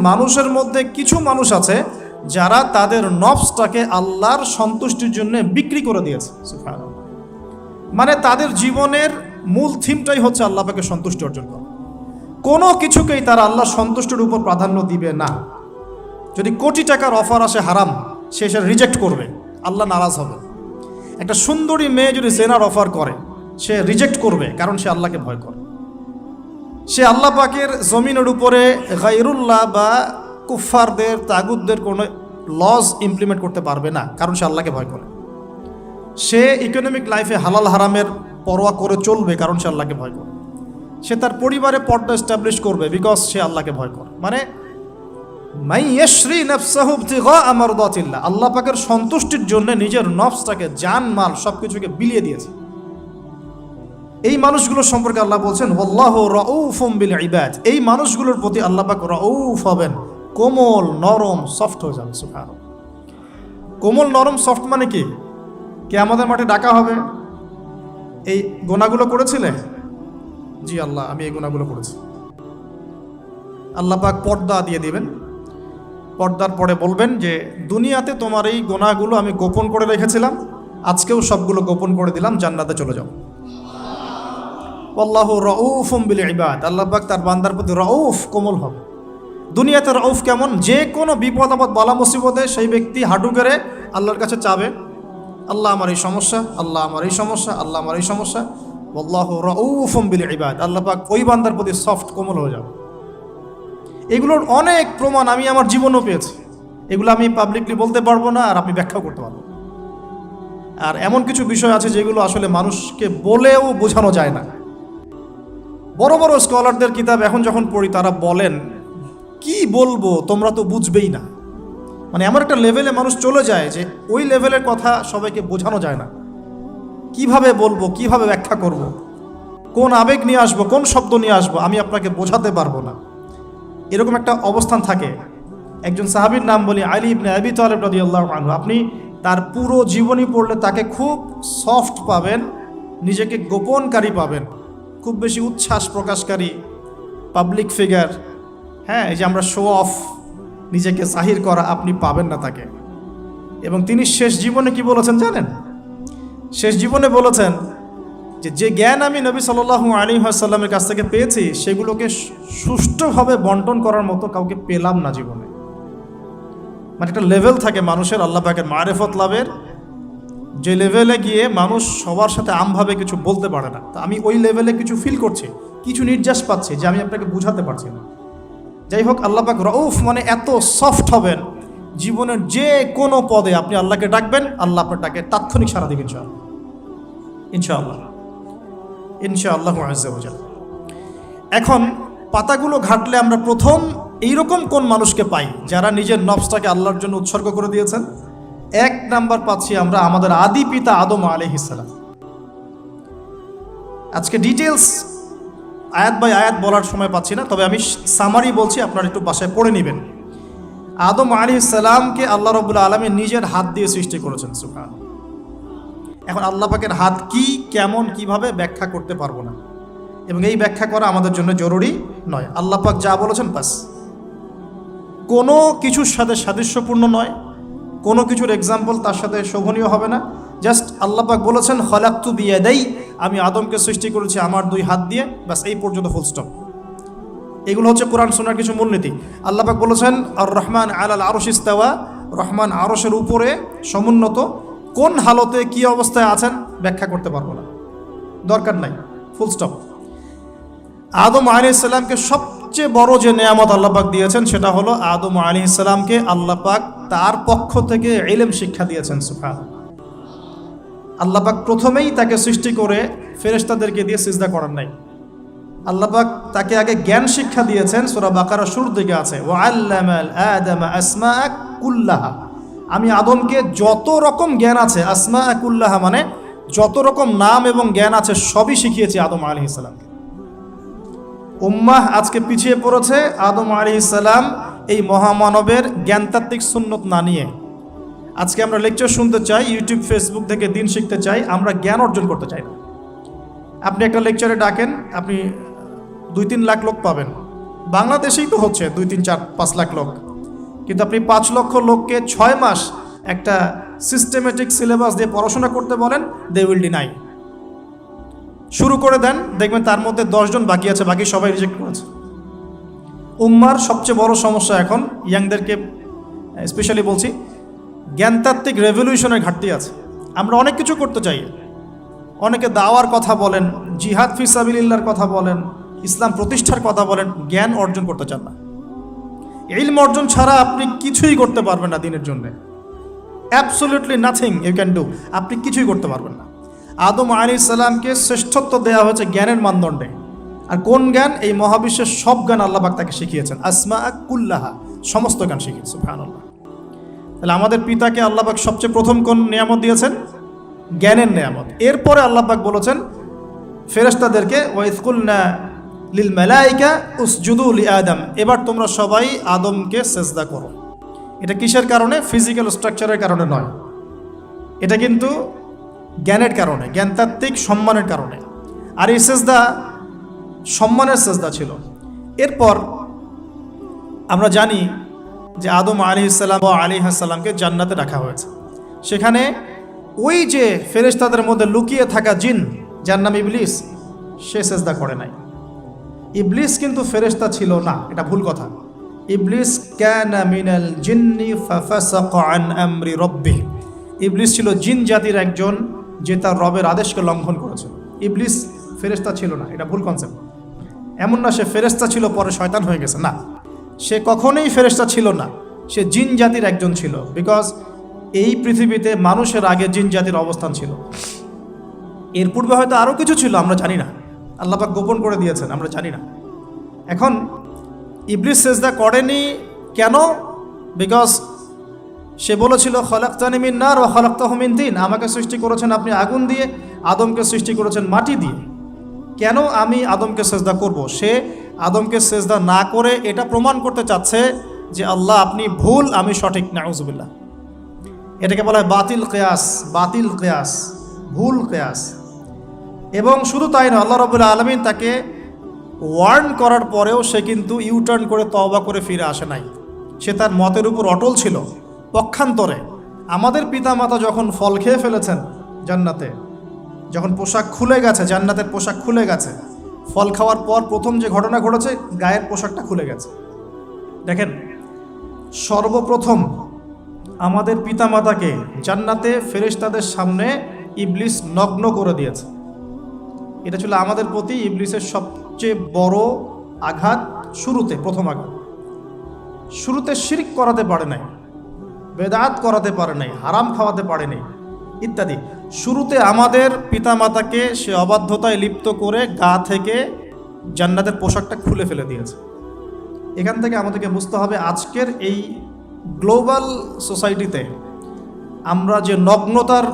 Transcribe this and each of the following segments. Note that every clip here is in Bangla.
মানুষের মধ্যে কিছু মানুষ আছে যারা তাদের নফসটাকে আল্লাহর সন্তুষ্টির জন্য বিক্রি করে দিয়েছে। সুবহানাল্লাহ। মানে তাদের জীবনের মূল থিমটাই হচ্ছে আল্লাহ পাকে সন্তুষ্টি অর্জন করা। কোনো কিছুকেই তারা আল্লাহ সন্তুষ্টির উপর প্রাধান্য দিবে না। যদি কোটি টাকার অফার আসে হারাম, সে সেটা রিজেক্ট করবে, আল্লাহ নারাজ হবে। একটা সুন্দরী মেয়ে যদি জেনার অফার করে, সে রিজেক্ট করবে, কারণ সে আল্লাহকে ভয় করে। সে আল্লাহ পাকের জমিনের উপরে গায়রুল্লাহ বা কুফফারদের, তাগুতদের কোনো লজ ইমপ্লিমেন্ট করতে পারবে না, কারণ সে আল্লাহকে ভয় করে। সে ইকোনমিক লাইফে হালাল হারামের পরোয়া করে চলবে, কারণ সে আল্লাহকে ভয় করে। সে তার পরিবারে পর্দা এস্টাবলিশ করবে, বিকজ সে আল্লাহকে ভয় করে। মানে আল্লাহ পাকের সন্তুষ্টির জন্য নিজের নফসটাকে, জান মাল সবকিছুকে বিলিয়ে দিয়েছে। এই মানুষগুলো সম্পর্কে আল্লাহ বলছেন ওয়াল্লাহু রাউফুম বিল ইবাদ। এই মানুষগুলোর প্রতি আল্লাহ পাক রাউফ হবেন, কোমল নরম সফট হয়ে যাবে। সুবহানাল্লাহ। কোমল নরম সফট মানে কি? কিয়ামতের মাঠে ডাকা হবে, এই গুনাহগুলো করেছিলে? জি আল্লাহ, আমি এই গুনাহগুলো করেছি। আল্লাহ পাক পর্দা দিয়ে দিবেন। পর্দার পরে বলবেন যে দুনিয়াতে তোমার এই গুনাহগুলো আমি গোপন করে রেখেছিলাম, আজকেও সবগুলো গোপন করে দিলাম, জান্নাতে চলে যাও। আল্লাহু রাউফুম বিল ইবাদ। আল্লাহ পাক তার বান্দার প্রতি রাউফ, কোমল হবে। দুনিয়াতে রাউফ কেমন? যে কোনো বিপদ আপদ বালা মুসিবতে সেই ব্যক্তি হাঁটু গেড়ে আল্লাহর কাছে চাবে, আল্লাহ আমার এই সমস্যা, আল্লাহ আমার এই সমস্যা, আল্লাহ আমার এই সমস্যা। আল্লাহু রাউফুম বিল ইবাদ। আল্লাহ পাক ওই বান্দার প্রতি সফট, কোমল হয়ে যাবে। এগুলোর অনেক প্রমাণ আমি আমার জীবনেও পেয়েছি। এগুলো আমি পাবলিকলি বলতে পারবো না, আর আপনি ব্যাখ্যাও করতে পারবো। আর এমন কিছু বিষয় আছে যেগুলো আসলে মানুষকে বলেও বোঝানো যায় না। বড় বড় স্কলারদের কিতাব এখন যখন পড়ি, তারা বলেন কি বলবো, তোমরা তো বুঝবেই না। মানে এমন একটা লেভেলে মানুষ চলে যায় যে ওই লেভেলের কথা সবাইকে বোঝানো যায় না। কিভাবে বলবো, কিভাবে ব্যাখ্যা করব, কোন আবেগ নিয়ে আসবো, কোন শব্দ নিয়ে আসবো, আমি আপনাকে বোঝাতে পারবো না। এরকম একটা অবস্থান থাকে। একজন সাহাবীর নাম বলি, আলী ইবনে আবি তালেব রাদিয়াল্লাহু আনহু। আপনি তার পুরো জীবনী পড়লে তাকে খুব সফট পাবেন, নিজেকে গোপনকারী পাবেন, খুব বেশি উচ্ছ্বাস প্রকাশকারী পাবলিক ফিগার। হ্যাঁ, এই যে আমরা শো অফ, নিজেকে জাহির করা, আপনি পাবেন না তাকে। এবং তিনি শেষ জীবনে কি বলেছেন জানেন? শেষ জীবনে বলেছেন যে জ্ঞান আমি নবী সাল্লাল্লাহু আলাইহি ওয়াসাল্লামের কাছ থেকে পেয়েছি, সেগুলোকে সুষ্ঠুভাবে বন্টন করার মতো কাউকে পেলাম না জীবনে। মানে একটা লেভেল থাকে মানুষের আল্লাহ পাকের মারিফত লাভের, যে লেভেলে গিয়ে মানুষ সবার সাথে আমভাবে কিছু বলতে পারে না। তা আমি ওই লেভেলে কিছু ফিল করছি, কিছু নির্যাস পাচ্ছি, যে আমি আপনাকে বুঝাতে পারছি না। যাই হোক, আল্লাহ পাক রাউফ মানে এত সফট হবেন, জীবনের যে কোনো পদে আপনি আল্লাহকে ডাকবেন, আল্লাহ আপনার ডাকে তাৎক্ষণিক সাড়া দিবেন ইনশাআল্লাহ, ইনশাআল্লাহু আযজা ওয়া জাল্লা। এখন পাতাগুলো ঘাটলে আমরা প্রথম এইরকম কোন মানুষকে পাই যারা নিজের নফসটাকে আল্লাহর জন্য উৎসর্গ করে দিয়েছেন? এক নাম্বার পাচ্ছি আমরা আমাদের আদি পিতা আদম আলাইহিস সালাম। আজকে ডিটেলস আয়াত বাই আয়াত বলার সময় পাচ্ছি না, তবে আমি সামারি বলছি, আপনারা একটু বাসায় পড়ে নেবেন। আদম আলাইহিস সালামকে আল্লাহ রাব্বুল আলামিন নিজের হাত দিয়ে সৃষ্টি করেছেন। সুবহানাল্লাহ। এখন আল্লাহ পাকের হাত কি, কেমন, কিভাবে ব্যাখ্যা করতে পারবো না, এবং এই ব্যাখ্যা করা আমাদের জন্য জরুরি নয়। আল্লাহ পাক যা বলেছেন বাস, কোনো কিছুর সাথে সাদৃশ্যপূর্ণ নয়, কোনো কিছুর এক্সাম্পল তার সাথে শোভনীয় হবে না। জাস্ট আল্লাহ পাক বলেছেন খলাকতু বিয়াদাই, আমি আদমকে সৃষ্টি করেছি আমার দুই হাত দিয়ে, বাস এই পর্যন্ত ফুল স্টপ। এগুলো হচ্ছে কোরআন সুন্নাহর কিছু মূলনীতি। আল্লাহ পাক বলেছেন আর রহমান আলাল আরশ ইস্তাওয়া, রহমান আরশের উপরে সমুন্নত। কোন হালতে কি অবস্থায় আছেন ব্যাখ্যা করতে পারবো না, দরকার নাই, ফুল স্টপ। আদম আলাইহিস সালামকে সবচেয়ে বড় যে নেয়ামত আল্লাহ পাক দিয়েছেন, সেটা হলো আদম আলাইহিস সালামকে আল্লাহ পাক তার পক্ষ থেকে ইলম শিক্ষা দিয়েছেন। সুবহানাল্লাহ। আল্লাহ পাক প্রথমেই তাকে সৃষ্টি করে ফেরেশতাদেরকে দিয়ে সিজদা করার নাই। আল্লাহ পাক তাকে আগে জ্ঞান শিক্ষা দিয়েছেন। সূরা বাকারা শুরুর দিকে আছে ওয়া আল্লামাল আদামা আসমাআ কুল্লাহা, আমি আদমকে যত রকম জ্ঞান আছে, আসমাআ কুল্লাহা মানে যত রকম নাম এবং জ্ঞান আছে সবই শিখিয়েছি আদম আলাইহিস সালামকে। উম্মাহ আজকে পিছিয়ে পড়েছে আদম আলাইহিস সালাম এই মহামানবের জ্ঞানতাত্ত্বিক সুন্নত না নিয়ে। আজকে আমরা লেকচার শুনতে চাই, ইউটিউব ফেসবুক থেকে দিন শিখতে চাই, আমরা জ্ঞান অর্জন করতে চাই না। আপনি একটা লেকচারে ডাকেন, আপনি 2-3 লাখ লোক পাবেন, বাংলাদেশেই তো হচ্ছে 2, 3, 4, 5 লাখ লোক, কিন্তু আপনি 5 লক্ষ লোককে 6 মাস একটা সিস্টেমেটিক সিলেবাস দিয়ে পড়াশোনা করতে বলেন, দে উইল ডিনাই। শুরু করে দেন, দেখবেন তার মধ্যে 10 জন বাকি আছে, বাকি সবাই রিজেক্ট করেছে। উম্মার সবচেয়ে বড় সমস্যা এখন, ইয়াংদেরকে স্পেশালি বলছি, জ্ঞানতাত্ত্বিক রেভলিউশনের ঘাটতি আছে। আমরা অনেক কিছু করতে চাই, অনেকে দাওয়ার কথা বলেন, জিহাদ ফি সাবিলিল্লাহর কথা বলেন, ইসলাম প্রতিষ্ঠার কথা বলেন, জ্ঞান অর্জন করতে চান না। ইলম অর্জন ছাড়া আপনি কিছুই করতে পারবেন না দিনের জন্য। Absolutely nothing you can do. আপনি কিছুই করতে পারবেন না। আদম আলাইহিস সালামকে শ্রেষ্ঠত্ব দেওয়া হয়েছে জ্ঞানের মানদণ্ডে। আর কোন জ্ঞান? এই মহাবিশ্বের সব জ্ঞান আল্লাহ পাক তাকে শিখিয়েছেন, আসমা কুল্লাহা, সমস্ত জ্ঞান শিখিয়েছেন। সুবহানাল্লাহ। তাহলে আমাদের পিতাকে আল্লাহ পাক সবচেয়ে প্রথম কোন নিয়ামত দিয়েছেন? জ্ঞানের নিয়ামত। এরপরে আল্লাহ পাক বলেছেন ফেরেশতাদেরকে, ওয়াইয কুলনা লিল মালাইকা উসজুদু লিআদম, এবার তোমরা সবাই আদমকে সেজদা করো। এটা কিসের কারণে? ফিজিক্যাল স্ট্রাকচারের কারণে নয়, এটা কিন্তু জ্ঞানের কারণে, জ্ঞানতাত্ত্বিক সম্মানের কারণে। আর এই সেজদা সম্মানের সেজদা ছিল। এরপর আমরা জানি যে আদম আলাইহিস সালামকে জান্নাতে রাখা হয়েছে। সেখানে ওই যে ফেরেশতাদের মধ্যে লুকিয়ে থাকা জিন, যার নাম ইবলিস, সে সেজদা করে নাই। ইবলিস কিন্তু ফেরেশতা ছিল না, এটা ভুল কথা। ইবলিস কানা মিনাল জিন্নি ফাফাসাকা আন আমরি রাব্বিহি, ইবলিস ছিল জিন জাতির একজন যে তার রবের আদেশকে লঙ্ঘন করেছে। ইবলিস ফেরেশতা ছিল না, এটা ভুল কনসেপ্ট। এমন না সে ফেরেশতা ছিল পরে শয়তান হয়ে গেছে, না, সে কখনোই ফেরেশতা ছিল না, সে জিন জাতির একজন ছিল। বিকজ এই পৃথিবীতে মানুষের আগে জিন জাতির অবস্থান ছিল। এর পূর্বে হয়তো আরও কিছু ছিল, আমরা জানি না, আল্লাহ পাক গোপন করে দিয়েছেন, আমরা জানি না। এখন ইবলিস সেজদা করেনি কেন? বিকজ সে বলেছিল খলাকতানি মিন নার ওয়া খলাকতাহু মিন তিন, আমাকে সৃষ্টি করেছেন আপনি আগুন দিয়ে, আদমকে সৃষ্টি করেছেন মাটি দিয়ে, কেন আমি আদমকে সেজদা করব? সে আদমকে সেজদা না করে এটা প্রমাণ করতে চাচ্ছে যে আল্লাহ আপনি ভুল, আমি সঠিক। নাউজুবিল্লাহ। এটাকে বলা হয় বাতিল কিয়াস, বাতিল কিয়াস, ভুল কিয়াস। এবং শুধু তাই নয়, আল্লাহ রাব্বুল আলামিন তাকে ওয়ার্ন করার পরেও সে কিন্তু ইউটার্ন করে তওবা করে ফিরে আসে নাই। সে তার মতের উপর অটল ছিল। পক্ষান্তরে আমাদের পিতামাতা যখন ফল খেয়ে ফেলেছেন জান্নাতে, যখন পোশাক খুলে গেছে, জান্নাতের পোশাক খুলে গেছে, ফল খাওয়ার পর প্রথম যে ঘটনা ঘটেছে, গায়ের পোশাকটা খুলে গেছে। দেখেন, সর্বপ্রথম আমাদের পিতামাতাকে জান্নাতে ফেরেশতাদের সামনে ইবলিস নগ্ন করে দিয়েছে। এটা ছিল আমাদের প্রতি ইবলিসের সবচেয়ে বড় আঘাত। শুরুতে, প্রথম আঘাত, শুরুতে শিরক করাতে পারে নাই, বেদাত করাতে পারে নাই, হারাম খাওয়াতে পারে নাই ইত্যাদি। শুরুতে আমাদের পিতামাতাকে সে অবাধ্যতায় লিপ্ত করে গা থেকে জান্নাতের পোশাকটা খুলে ফেলে দিয়েছে। এখান থেকে আমাদেরকে বুঝতে হবে আজকের এই গ্লোবাল সোসাইটিতে আমরা যে নগ্নতার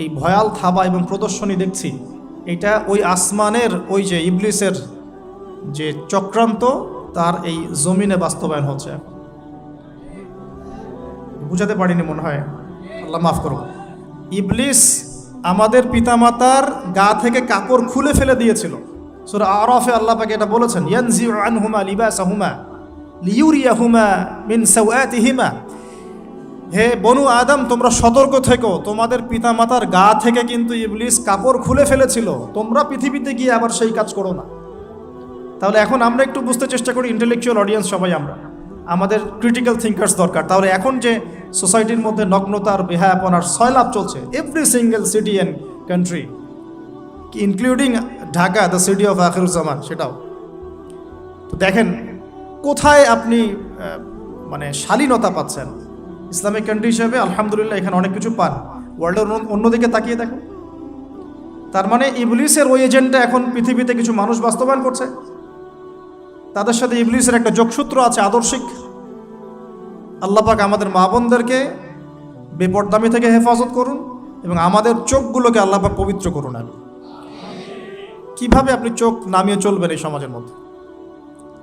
এই ভয়াল থাবা এবং প্রদর্শনী দেখছি, এটা ওই আসমানের ওই যে ইবলিসের যে চক্রান্ত, তার এই জমিনে বাস্তবায়ন হচ্ছে। বুঝাতে পারিনি মনে হয়, আল্লাহ মাফ করুন। ইবলিস আমাদের পিতামাতার গা থেকে কাপড় খুলে ফেলে দিয়েছিল। সূরা আরাফে আল্লাহ পাক এটা বলেছেন, ইয়ানজিউ আনহুমা লিবাসাহুমা লিয়ুরিয়াহুমা মিন সাওআতিহিমা। হে বনু আদম, তোমরা সতর্ক থেকো, তোমাদের পিতামাতার গা থেকে কিন্তু ইবলিস কাপড় খুলে ফেলেছিল, তোমরা পৃথিবীতে গিয়ে আবার সেই কাজ করো না। তাহলে এখন আমরা একটু বুঝতে চেষ্টা করি, ইন্টেলেকচুয়াল অডিয়েন্স সবাই আমরা, আমাদের ক্রিটিক্যাল থিঙ্কার্স দরকার। তাহলে এখন যে সোসাইটির মধ্যে নগ্নতার, বেহায়াপনার সয়লাভ চলছে, every single city and country, including Dhaka, the city of Akhiruzzaman, সেটাও তো দেখেন কোথায় আপনি মানে শালীনতা পাচ্ছেন। ইসলামিক কান্ট্রি হিসেবে আলহামদুলিল্লাহ এখানে অনেক কিছু পান। ওয়ার্ল্ডের অন্যদিকে তাকিয়ে দেখুন, তার মানে ইবলিসের ওই এজেন্টটা এখন পৃথিবীতে কিছু মানুষ বাস্তবায়ন করছে। তাদের সাথে ইবলিসের একটা যোগসূত্র আছে আদর্শিক। আল্লাহ পাক আমাদের মা বোনদেরকে বেপরদামি থেকে হেফাজত করুন এবং আমাদের চোখগুলোকে আল্লাহ পাক পবিত্র করুন। কিভাবে আপনি চোখ নামিয়ে চলবেন এই সমাজের মধ্যে?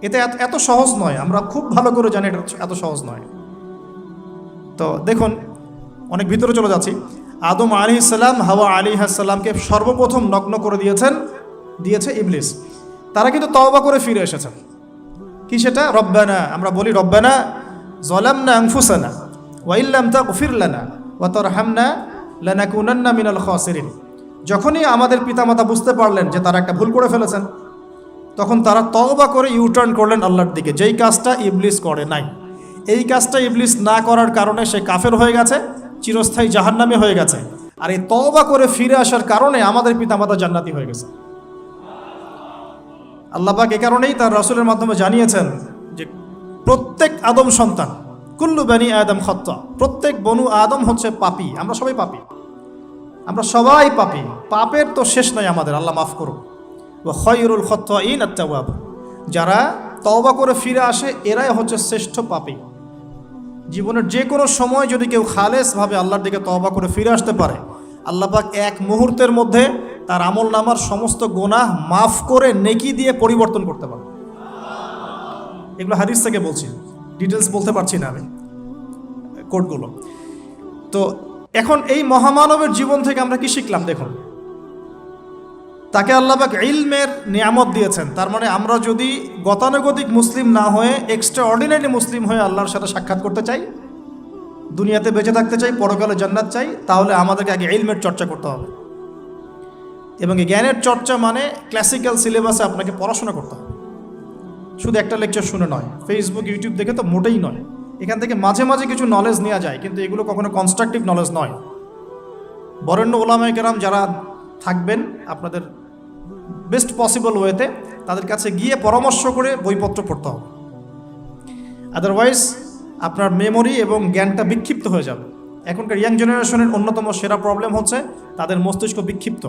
এটা এত সহজ নয়, আমরা খুব ভালো করে জানি এটা এত সহজ নয়। তো দেখুন, অনেক ভিতরে চলে যাচ্ছি। আদম আলাইহিস সালাম, হাওয়া আলাইহিস সালামকে সর্বপ্রথম নগ্ন করে দিয়েছে ইবলিস। তারা কিন্তু তওবা করে ফিরে এসেছেন, কি সেটা? রব্বানা, আমরা বলি রব্বানা যালামনা আনফুসানা ওয়া ইল্লাম তাগফির লানা ওয়া তারহামনা লানাকুনান্না মিনাল খাসিরিন। যখনই আমাদের পিতামাতা বুঝতে পারলেন যে তারা একটা ভুল করে ফেলেছেন, তখন তারা তওবা করে ইউটার্ন করলেন আল্লাহর দিকে, যেই কাজটা ইবলিস করে নাই। এই কাজটা ইবলিস না করার কারণে সে কাফের হয়ে গেছে, চিরস্থায়ী জাহান্নামী হয়ে গেছে। আর এই তওবা করে ফিরে আসার কারণে আমাদের পিতামাতা জান্নাতি হয়ে গেছে। আল্লাহ পাক এ কারণেই তার রাসূলের মাধ্যমে জানিয়েছেন যে প্রত্যেক আদম সন্তান, কুল্লু বানি আদম খাত্তা, প্রত্যেক বনু আদম হচ্ছে পাপী। আমরা সবাই পাপী, আমরা সবাই পাপী। পাপের তো শেষ নাই আমাদের, আল্লাহ মাফ করুন। ওয়া খায়রুল খাত্তাইন আত-তাওয়াব, যারা তওবা করে ফিরে আসে এরাই হচ্ছে শ্রেষ্ঠ পাপী। জীবনের যে কোনো সময় যদি কেউ খালেসভাবে আল্লাহর দিকে তওবা করে ফিরে আসতে পারে, আল্লাহ পাক এক মুহূর্তের মধ্যে তার আমল নামার সমস্ত গুনাহ মাফ করে নেকি দিয়ে পরিবর্তন করতে পারে। এগুলো হাদিস থেকে বলছি, ডিটেলস বলতে পারছি না আমি, কোডগুলো। তো এখন এই মহামানবের জীবন থেকে আমরা কি শিখলাম? দেখুন, তাকে আল্লাহ পাক ইলমের নিয়ামত দিয়েছেন। তার মানে আমরা যদি গতানুগতিক মুসলিম না হয়ে এক্সট্রা অর্ডিনারি মুসলিম হয়ে আল্লাহর সাথে সাক্ষাৎ করতে চাই, দুনিয়াতে বেঁচে থাকতে চাই, পরকালে জান্নাত চাই, তাহলে আমাদেরকে আগে ইলমের চর্চা করতে হবে। এবং এই জ্ঞানের চর্চা মানে ক্লাসিক্যাল সিলেবাসে আপনাকে পড়াশোনা করতে হবে, শুধু একটা লেকচার শুনে নয়, ফেসবুক ইউটিউব দেখে তো মোটেই নয়। এখান থেকে মাঝে মাঝে কিছু নলেজ নেওয়া যায়, কিন্তু এগুলো কখনো কনস্ট্রাকটিভ নলেজ নয়। বরেণ্য ওলামায়ে কেরাম যারা থাকবেন আপনাদের বেস্ট পসিবল ওয়েতে, তাদের কাছে গিয়ে পরামর্শ করে বইপত্র পড়তে হবে। আদারওয়াইজ আপনার মেমোরি এবং জ্ঞানটা বিক্ষিপ্ত হয়ে যাবে। এখনকার ইয়াং জেনারেশনের অন্যতম সেরা প্রবলেম হচ্ছে তাদের মস্তিষ্ক বিক্ষিপ্ত।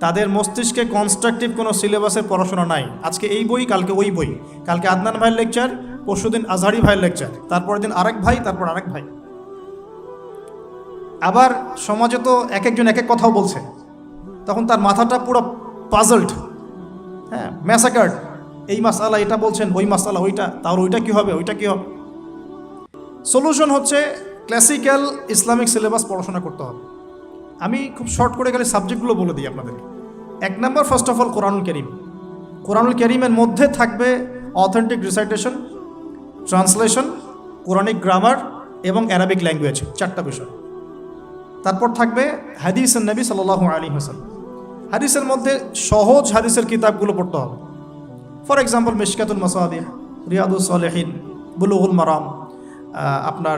তাদের মস্তিষ্কে কনস্ট্রাকটিভ কোনো সিলেবাসের পড়াশোনা নাই। আজকে এই বই, কালকে ওই বই, কালকে আদনান ভাইয়ের লেকচার, পরশুদিন আজহারি ভাইয়ের লেকচার, তারপরের দিন আরেক ভাই, তারপর আরেক ভাই। আবার সমাজে তো এক একজন এক এক কথাও বলছে, তখন তার মাথাটা পুরো পাজলড, হ্যাঁ, ম্যাসাকার্ড। এই মাসালা এটা বলছেন, ওই মাসালা ওইটা, তার ওইটা কী হবে, ওইটা কী হবে। সলিউশন হচ্ছে ক্লাসিক্যাল ইসলামিক সিলেবাস পড়াশোনা করতে হবে। আমি খুব শর্ট করে গেলে সাবজেক্টগুলো বলে দিই আপনাদেরকে। 1 নম্বর, ফার্স্ট অফ অল কোরআনুল কারীম। কোরআনুল কারীমের মধ্যে থাকবে authentic recitation, translation, Quranic grammar এবং অ্যারাবিক ল্যাঙ্গুয়েজ, 4টা বিষয়। তারপর থাকবে হাদিসের নবী সাল্লাল্লাহু আলাইহি ওয়াসাল্লাম। হাদিসের মধ্যে সহজ হাদিসের কিতাবগুলো পড়তে হবে। ফর এক্সাম্পল মিশকাতুল মাসাবিহ, রিয়াদুস সালিহিন, বুলুগুল মারাম, আপনার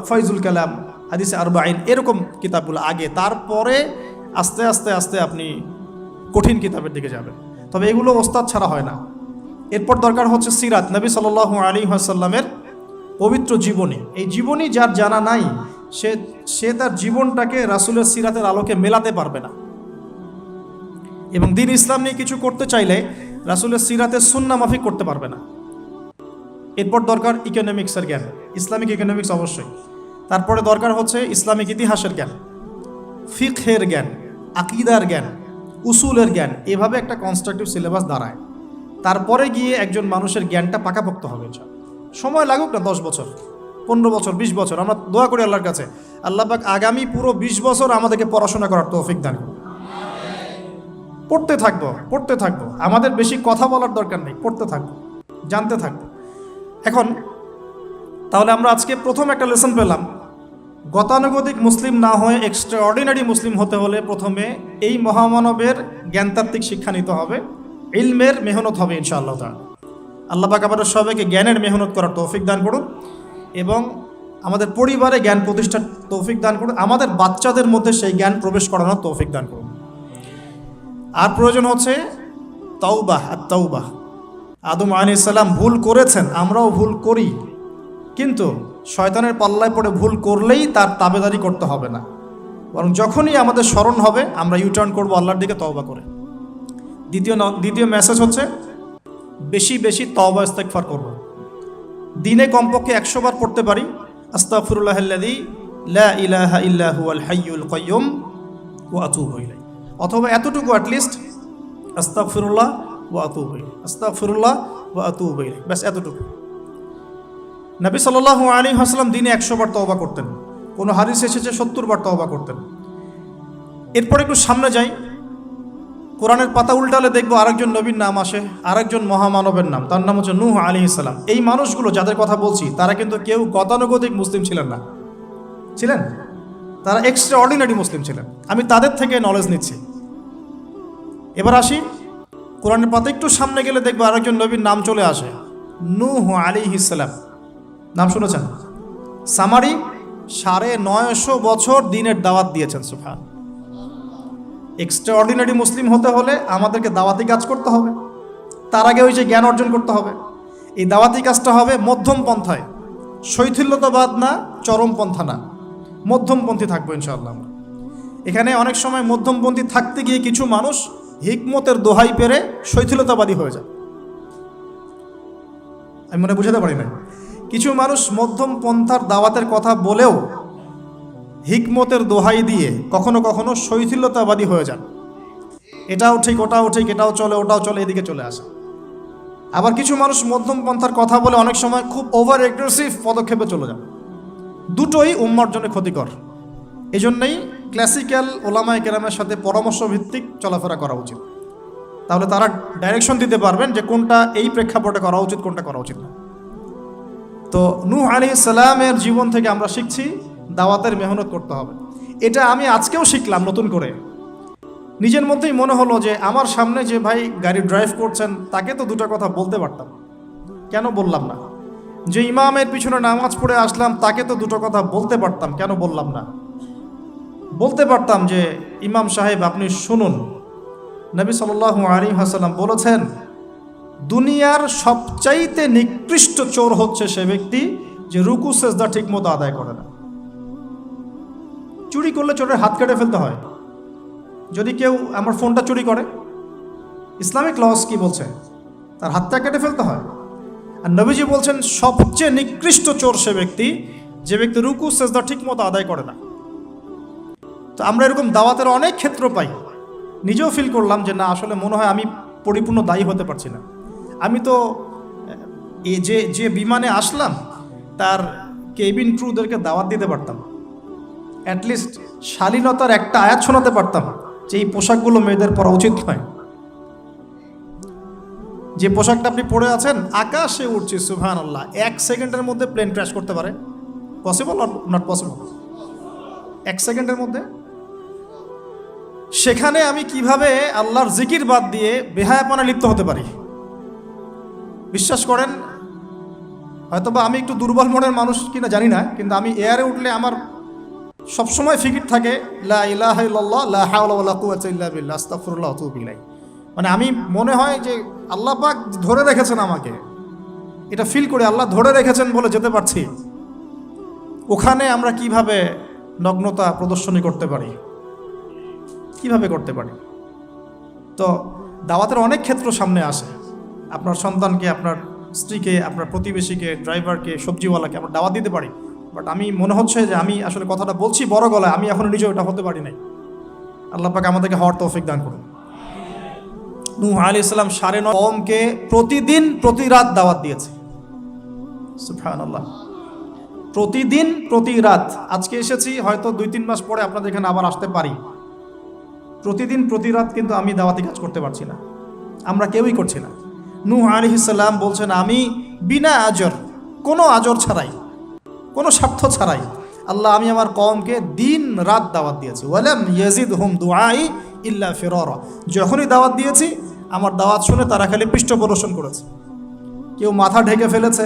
ফয়জুল কালাম, হাদিসে আরবাইন, এরকম কিতাবগুলো আগে, তারপরে আস্তে আস্তে আস্তে আপনি কঠিন কিতাবের দিকে যাবেন। তবে এগুলো ওস্তাদ ছাড়া হয় না। এরপর দরকার হচ্ছে সিরাত, নবী সাল্লাল্লাহু আলাইহি ওয়াসাল্লামের পবিত্র জীবনী। এই জীবনী যার জানা নাই, সে তার জীবনটাকে রাসূলের সিরাতের আলোকে মেলাতে পারবে না। এবং দ্বীন ইসলাম নিয়ে কিছু করতে চাইলে রাসূলের সিরাতের সুন্নাহ মাফিক করতে পারবে না। এরপর দরকার ইকোনমিক্সের জ্ঞান, ইসলামিক ইকোনমিক্স অবশ্যই। তারপরে দরকার হচ্ছে ইসলামিক ইতিহাসের জ্ঞান, ফিকহের জ্ঞান, আকীদার জ্ঞান, উসুলের জ্ঞান। এভাবে একটা কনস্ট্রাকটিভ সিলেবাস দাঁড়ায়। তারপরে গিয়ে একজন মানুষের জ্ঞানটা পাকাপোক্ত হবে। সময় লাগুক না, 10 বছর, 15 বছর, 20 বছর। আমরা দোয়া করি আল্লাহর কাছে, আল্লাহ পাক আগামী পুরো 20 বছর আমাদেরকে পড়াশোনা করার তৌফিক দান করুন। পড়তে থাকবো। আমাদের বেশি কথা বলার দরকার নেই, পড়তে থাকবো, জানতে থাকবো। এখন তাহলে আমরা আজকে প্রথম একটা লেসন পেলাম, গতানুগতিক মুসলিম না হয়ে এক্সট্রা অর্ডিনারি মুসলিম হতে হলে প্রথমে এই মহামানবের জ্ঞানতাত্ত্বিক শিক্ষা নিতে হবে, ইলমের মেহনত হবে ইনশাআল্লাহ তাআলা। আল্লাহ পাক আমাদের সবাইকে জ্ঞানের মেহনত করার তৌফিক দান করুন এবং আমাদের পরিবারে জ্ঞান প্রতিষ্ঠার তৌফিক দান করুন, আমাদের বাচ্চাদের মধ্যে সেই জ্ঞান প্রবেশ করানোর তৌফিক দান করুন। আর প্রয়োজন হচ্ছে তাওবাহ, আত-তাওবাহ। আদম আলাইহিস সালাম ভুল করেছেন, আমরাও ভুল করি, কিন্তু শয়তানের পাল্লায় পড়ে ভুল করলেই তার তাবেদারি করতে হবে না, বরং যখনই আমাদের স্মরণ হবে আমরা ইউটার্ন করব আল্লাহর দিকে তওবা করে। দ্বিতীয় মেসেজ হচ্ছে বেশি বেশি তওবা ইস্তেগফার করব। দিনে কমপক্ষে 100 বার পড়তে পারি আস্তাগফিরুল্লাহাল্লাযী লা ইলাহা ইল্লা হুয়াল হাইয়ুল কাইয়্যুম ওয়া আতুবু ইলাইহি, অথবা এতটুকু অ্যাটলিস্ট আস্তাগফিরুল্লাহ ওয়া আতুবু ইলাইহি, আস্তাগফিরুল্লাহ ওয়া আতুবু ইলাইহি, ব্যাস এতটুকু। নবী সাল্লাল্লাহু আলাইহি ওয়াসাল্লাম দিনে 100 বার তওবা করতেন, কোনো হাদিস এসেছে 70 বার তওবা করতেন। এরপর একটু সামনে যাই, কোরআনের পাতা উল্টালে দেখবো আরেকজন নবীর নাম আসে, আরেকজন মহামানবের নাম, তার নাম হচ্ছে নূহ আলাইহিস সালাম। এই মানুষগুলো যাদের কথা বলছি তারা কিন্তু কেউ গতানুগতিক মুসলিম ছিলেন না, ছিলেন তারা এক্সট্রা অর্ডিনারি মুসলিম ছিলেন। আমি তাদের থেকে নলেজ নিচ্ছি। এবার আসি কোরআনের পাতা একটু সামনে গেলে দেখবো আরেকজন নবীর নাম চলে আসে, নূহ আলাইহিস সালাম। নাম শুনেছেন? সামারি 950 বছর দিনের দাওয়াত দিয়েছেন। সুবহান। এক্সট্রা অর্ডিনারি মুসলিম হতে হলে আমাদেরকে দাওয়াতি কাজ করতে হবে, তার আগে ওই যে জ্ঞান অর্জন করতে হবে। এই দাওয়াতি কাজটা হবে মধ্যম পন্থায়, শৈথিল্যতাবাদ না, চরমপন্থা না, মধ্যমপন্থী থাকবো ইনশাআল্লাহ। এখানে অনেক সময় মধ্যমপন্থী থাকতে গিয়ে কিছু মানুষ হিকমতের দোহাই পেরে শৈথিলতাবাদী হয়ে যায়। আমি মনে বুঝাতে পারি না, কিছু মানুষ মধ্যম পন্থার দাওয়াতের কথা বলেও হিকমতের দোহাই দিয়ে কখনো কখনো শৈথিল্যতাবাদী হয়ে যান। এটাও ঠিক, ওটাও ঠিক, এটাও চলে, ওটাও চলে, এদিকে চলে আসে। আবার কিছু মানুষ মধ্যম পন্থার কথা বলে অনেক সময় খুব ওভার অ্যাগ্রেসিভ পদক্ষেপে চলে যান। দুটোই উম্মার জন্য ক্ষতিকর। এই জন্যই ক্লাসিক্যাল ওলামায়ে কেরামের সাথে পরামর্শ ভিত্তিক চলাফেরা করা উচিত। তাহলে তারা ডাইরেকশন দিতে পারবেন যে কোনটা এই প্রেক্ষাপটে করা উচিত, কোনটা করা উচিত না। তো নূহ আলাইহিস সালামের জীবন থেকে আমরা শিখছি দাওয়াতের মেহনত করতে হবে। এটা আমি আজকেও শিখলাম নতুন করে। নিজের মধ্যেই মনে হলো যে আমার সামনে যে ভাই গাড়ি ড্রাইভ করছেন তাকে তো দুটো কথা বলতে পারতাম, কেন বললাম না? যে ইমামের পিছনে নামাজ পড়ে আসলাম তাকে তো দুটো কথা বলতে পারতাম, কেন বললাম না? বলতে পারতাম যে ইমাম সাহেব আপনি শুনুন, নবী সাল্লাল্লাহু আলাইহি ওয়াসাল্লাম বলেছেন দুনিয়ার সবচাইতে নিকৃষ্ট চোর হচ্ছে সে ব্যক্তি যে রুকু সেজদা ঠিক মতো আদায় করে না। চুরি করলে চোরের হাত কেটে ফেলতে হয়। যদি কেউ আমার ফোনটা চুরি করে, ইসলামিক লস কি বলছে? তার হাতটা কেটে ফেলতে হয়। আর নবীজি বলছেন সবচেয়ে নিকৃষ্ট চোর সে ব্যক্তি যে ব্যক্তি রুকু সেজদা ঠিক মতো আদায় করে না। তো আমরা এরকম দাওয়াতের অনেক ক্ষেত্র পাই। নিজেও ফিল করলাম যে না, আসলে মনে হয় আমি পরিপূর্ণ দায়ী হতে পারছি না। আমি তো এই যে বিমানে আসলাম তার কেবিন ক্রুদেরকে দাওয়াত দিতে পারতাম, অ্যাটলিস্ট শালীনতার একটা আয়াত শোনাতে পারতাম যে এই পোশাকগুলো মেয়েদের পরা উচিত নয়। যে পোশাকটা আপনি পরে আছেন, আকাশে উঠছে, সুবহানাল্লাহ, 1 সেকেন্ডের মধ্যে প্লেন ক্র্যাশ করতে পারে। Possible or not possible? 1 সেকেন্ডের মধ্যে। সেখানে আমি কিভাবে আল্লাহর জিকির বাদ দিয়ে বেহায়াপনা লিপ্ত হতে পারি? বিশ্বাস করেন, হয়তোবা আমি একটু দুর্বল মনের মানুষ কিনা জানি না, কিন্তু আমি এয়ারে উঠলে আমার সবসময় ফিকির থাকে লা ইলাহা ইল্লাল্লাহ লা হাওলা ওয়ালা কুওয়াতা ইল্লা বিল্লাহ আস্তাগফিরুল্লাহ ওয়া আতুবু ইলাইহি। মানে আমি মনে হয় যে আল্লাহ পাক ধরে রেখেছেন আমাকে, এটা ফিল করে আল্লাহ ধরে রেখেছেন বলে যেতে পারছি। ওখানে আমরা কিভাবে নগ্নতা প্রদর্শনী করতে পারি, কিভাবে করতে পারি? তো দাওয়াতের অনেক ক্ষেত্র সামনে আসে। আপনার সন্তানকে, আপনার স্ত্রীকে, আপনার প্রতিবেশীকে, ড্রাইভারকে, সবজিওয়ালাকে আমরা দাওয়াত দিতে পারি। বাট আমি মনে হচ্ছে যে আমি আসলে কথাটা বলছি বড় গলায়, আমি এখনো নিজেও এটা হতে পারি নাই। আল্লাহ পাক আমাদেরকে হওয়ার তৌফিক দান করুন। নূহ আলাইহিস সালাম 9.5 কওমকে প্রতিদিন প্রতি রাত দাওয়াত দিয়েছে। সুবহানাল্লাহ, প্রতিদিন প্রতি রাত। আজকে এসেছি, হয়তো 2-3 মাস পরে আপনাদের এখানে আবার আসতে পারি। প্রতিদিন প্রতি রাত কিন্তু আমি দাওয়াতি কাজ করতে পারছি না, আমরা কেউই করছি না। নূহ আলাইহিস সালাম বলছেন আমি বিনা আজর, কোনো আজর ছাড়াই, কোনো স্বার্থ ছাড়াই আল্লাহ আমি আমার কওমকে দিন রাত দাওয়াত দিয়েছি। ওয়ালাম ইয়াজিদহুম দুআই ইল্লা ফিরারা। যখনই দাওয়াত দিয়েছি আমার দাওয়াত শুনে তারা খালি পৃষ্ঠ প্রদর্শন করেছে। কেউ মাথা ঢেকে ফেলেছে,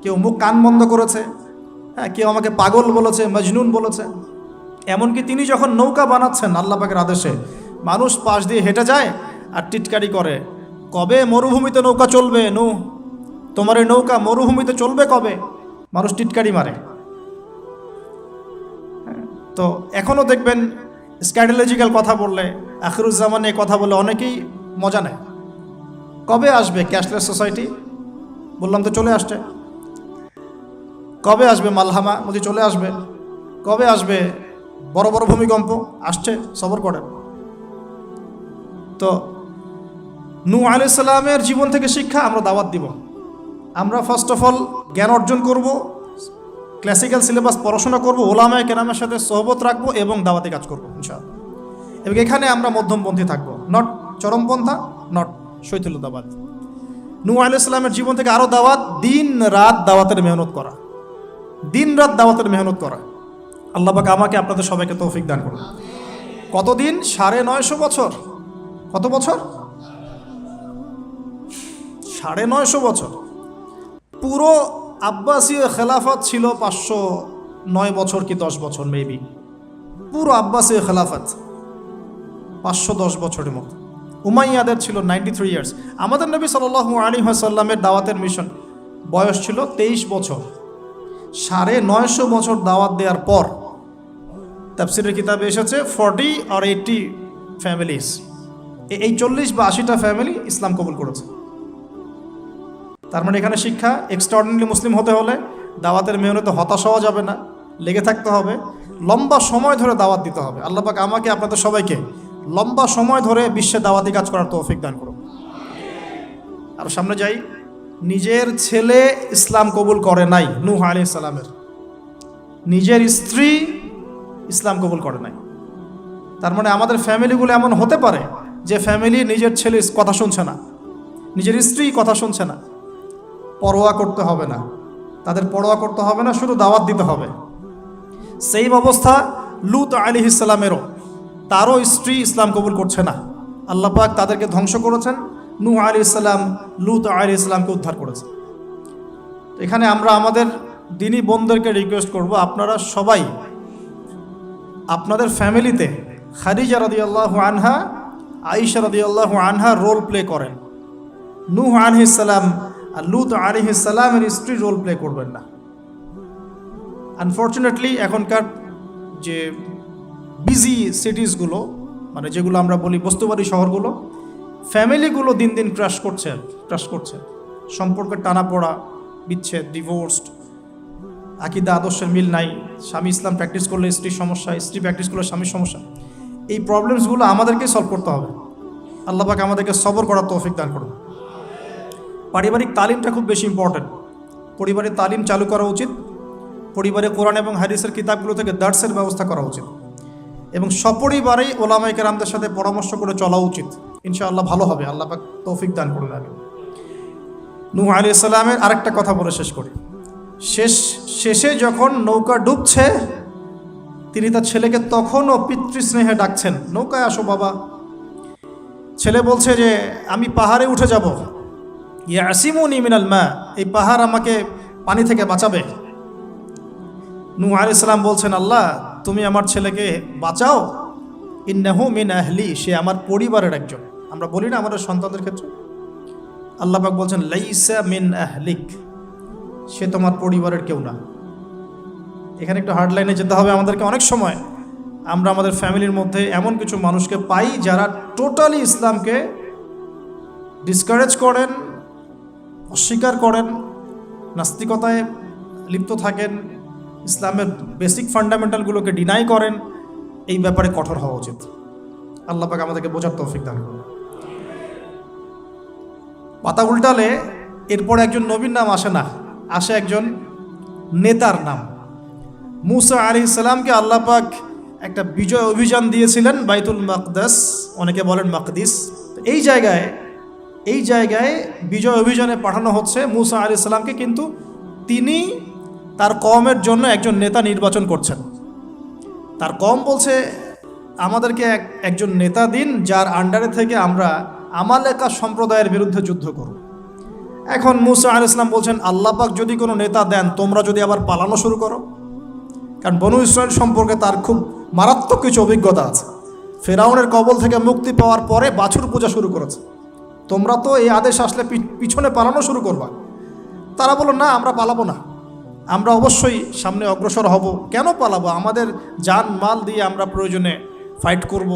কেউ মুখ কান বন্ধ করেছে, হ্যাঁ, কেউ আমাকে পাগল বলেছে, মজনুন বলেছে। এমনকি তিনি যখন নৌকা বানাচ্ছেন আল্লাহ পাকের আদেশে, মানুষ পাশ দিয়ে হেঁটে যায় আর টিটকারি করে, কবে মরুভূমিতে নৌকা চলবে নূহ? তোমার এই নৌকা মরুভূমিতে চলবে কবে? মানুষ টিটকারি মারে। তো এখনও দেখবেন স্ক্যাটোলজিক্যাল কথা বললে, আখিরুজ্জামানে কথা বলে অনেকেই মজা নেয়। কবে আসবে ক্যাশলেস সোসাইটি? বললাম তো চলে আসছে। কবে আসবে মালহামা? বলছি চলে আসবে। কবে আসবে বড় বড় ভূমিকম্প? আসছে, সবর করেন। তো নূহ আলাইহিস সালামের জীবন থেকে শিক্ষা আমরা দাওয়াত দিব। আমরা ফার্স্ট অফ অল জ্ঞান অর্জন করব, ক্লাসিক্যাল সিলেবাস পড়াশোনা করব, ওলামায়ে কেরামের সাথে সোহবত রাখবো এবং দাওয়াতি কাজ করবো ইনশাআল্লাহ। এবং এখানে আমরা মধ্যমপন্থী থাকবো, নট চরমপন্থা নট, শৈথিলতাবাদ। নূহ আলাইহিস সালামের জীবন থেকে আরো দাওয়াত, দিন রাত দাওয়াতের মেহনত করা, দিন রাত দাওয়াতের মেহনত করা। আল্লাহ পাক আমাকে আপনাদের সবাইকে তৌফিক দান করুন। কতদিন? 950 বছর। কত বছর? 950 বছর। পুরো আব্বাসীয় খেলাফত ছিল 509 বছর কি 10 বছর মেবি। পুরো আব্বাসীয় খেলাফত 510 বছরের মতো। উমাইয়াদের ছিল 93 ইয়ার্স। আমাদের নবী সাল্লাল্লাহু আলাইহি ওয়াসাল্লামের দাওয়াতের মিশন বয়স ছিল 23 বছর। 950 বছর দাওয়াত দেওয়ার পর তাফসীরের কিতাবে এসেছে 40 or 80 ফ্যামিলিজ, এই 40 বা 80টা ফ্যামিলি ইসলাম কবুল করেছে। তার মানে এখানে শিক্ষা, এক্সট্রাঅর্ডিনারি মুসলিম হতে হলে দাওয়াতের মেহনতে হতাশ হওয়া যাবে না, লেগে থাকতে হবে, লম্বা সময় ধরে দাওয়াত দিতে হবে। আল্লাহ পাক আমাকে আপনাদের সবাইকে লম্বা সময় ধরে বিশ্বে দাওয়াতি কাজ করার তৌফিক দান করুন। আর সামনে যাই। নিজের ছেলে ইসলাম কবুল করে নাই নূহ আলাইহিস সালামের, নিজের স্ত্রী ইসলাম কবুল করে নাই। তার মানে আমাদের ফ্যামিলিগুলো এমন হতে পারে যে ফ্যামিলি নিজের ছেলে কথা শুনছে না, নিজের স্ত্রী কথা শুনছে না। পরোয়া করতে হবে না, তাদের পরোয়া করতে হবে না, শুধু দাওয়াত দিতে হবে। সেই অবস্থা লূত আলাইহিস সালামেরও, তারও স্ত্রী ইসলাম কবুল করছে না। আল্লাহ পাক তাদেরকে ধ্বংস করেছেন। নূহ আলাইহিস সালাম লূত আলাইহিস সালামকে উদ্ধার করেছেন। এখানে আমরা আমাদের দিনী বোনদেরকে রিকোয়েস্ট করব, আপনারা সবাই আপনাদের ফ্যামিলিতে খাদিজা রাদিয়াল্লাহু আনহা, আয়েশা রাদিয়াল্লাহু আনহা রোল প্লে করেন। নূহ আলাইহিস সালাম আর লূত আলাইহিস সালামের স্ত্রী রোল প্লে করবেন না। আনফর্চুনেটলি এখনকার যে বিজি সিটিজগুলো, মানে যেগুলো আমরা বলি বস্তুবাদী শহরগুলো, ফ্যামিলিগুলো দিন দিন ক্রাশ করছে। সম্পর্কের টানাপোড়া, বিচ্ছেদ, ডিভোর্সড, আকীদা আদর্শের মিল নাই। স্বামী ইসলাম প্র্যাকটিস করলে স্ত্রীর সমস্যা, স্ত্রী প্র্যাকটিস করলে স্বামীর সমস্যা। এই প্রবলেমসগুলো আমাদেরকে সলভ করতে হবে। আল্লাহ পাক আমাদেরকে সবর করার তৌফিক দান করুন। পারিবারিক তালিমটা খুব বেশি ইম্পর্টেন্ট। পরিবারের তালিম চালু করা উচিত। পরিবারে কোরআন এবং হাদিসের কিতাবগুলো থেকে দার্সের ব্যবস্থা করা উচিত এবং সপরিবারেই ওলামায়ে কেরামদের সাথে পরামর্শ করে চলা উচিত। ইনশাআল্লাহ ভালো হবে। আল্লাহ পাক তৌফিক দান করুন। আমি নূহ আলাইহিস সালামের আরেকটা কথা বলে শেষ করি। শেষে যখন নৌকা ডুবছে, তিনি তার ছেলেকে তখনও পিতৃস্নেহে ডাকছেন, নৌকায় আসো বাবা। ছেলে বলছে যে আমি পাহাড়ে উঠে যাব, ইয়াসিমুনি মিনাল মা, এই পাহাড় আমাকে পানি থেকে বাঁচাবে। নূহ আলাইহিস সালাম বলছেন, আল্লাহ তুমি আমার ছেলেকে বাঁচাও, ইন্নাহু মিন আহলি, সে আমার পরিবারের একজন। আমরা বলি না আমাদের সন্তানদের ক্ষেত্রে, আল্লাহ পাক বলছেন লাইসা মিন আহলিক, সে তোমার পরিবারের কেউ না। এখানে একটু হার্ড লাইনে যেতে হবে আমাদেরকে। অনেক সময় আমরা আমাদের ফ্যামিলির মধ্যে এমন কিছু মানুষকে পাই যারা টোটালি ইসলামকে ডিসকারেজ করেন, অস্বীকার করেন, নাস্তিকতায় লিপ্ত থাকেন, ইসলামের বেসিক ফান্ডামেন্টালগুলোকে ডিনাই করেন। এই ব্যাপারে কঠোর হওয়া উচিত। আল্লাহ পাক আমাদেরকে বোঝার তৌফিক দান করুন। পাতা উল্টালে এরপর একজন নবীর নাম আসে না, আসে একজন নেতার নাম। মুসা আলাইহিস সালামকে আল্লাহ পাক একটা বিজয় অভিযান দিয়েছিলেন বাইতুল মাকদাস, অনেকে বলেন মাকদিস। এই জায়গায় বিজয় অভিযানে পাঠানো হচ্ছে মুসা আলাইহিস সালামকে, কিন্তু তিনি তার কওমের জন্য একজন নেতা নির্বাচন করছেন। তার কওম বলছে আমাদেরকে একজন নেতা দিন যার আন্ডারে থেকে আমরা আমালেকা সম্প্রদায়ের বিরুদ্ধে যুদ্ধ করব। এখন মুসা আলাইহিস সালাম বলছেন আল্লাহ পাক যদি কোনো নেতা দেন, তোমরা যদি আবার পালানো শুরু করো। কারণ বনু ইসরাইল সম্পর্কে তার খুব মারাত্মক কিছু অভিজ্ঞতা আছে। ফেরাউনের কবল থেকে মুক্তি পাওয়ার পরে বাছুর পূজা শুরু করেছে। তোমরা তো এই আদেশ আসলে পিছনে পালানো শুরু করবা। তারা বলল না, আমরা পালাবো না, আমরা অবশ্যই সামনে অগ্রসর হব। কেন পালাবো? আমাদের জান মাল দিয়ে আমরা প্রয়োজনে ফাইট করব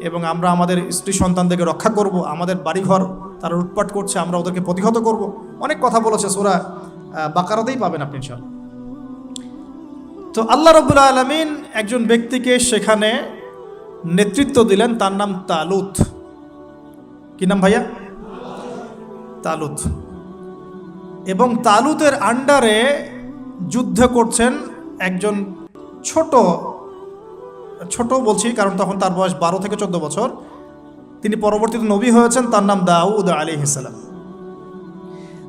এবং আমরা আমাদের স্ত্রী সন্তানদেরকে রক্ষা করব। আমাদের বাড়িঘর তারা লুটপাট করছে, আমরা ওদেরকে প্রতিহত করব। অনেক কথা বলেছে, সূরা বাকারাতেই পাবেন আপনি ইনশাআল্লাহ। তো আল্লাহ রাব্বুল আলামিন একজন ব্যক্তিকে সেখানে নেতৃত্ব দিলেন, তার নাম তালুত। কি নাম ভাইয়া? তালুত। এবং তালুতের আন্ডারে যুদ্ধ করছেন একজন ছোট বলছি কারণ তখন তার বয়স 12 থেকে 14 বছর। তিনি পরবর্তীতে নবী হয়েছেন, তার নাম দাউদ আলাইহিস সালাম।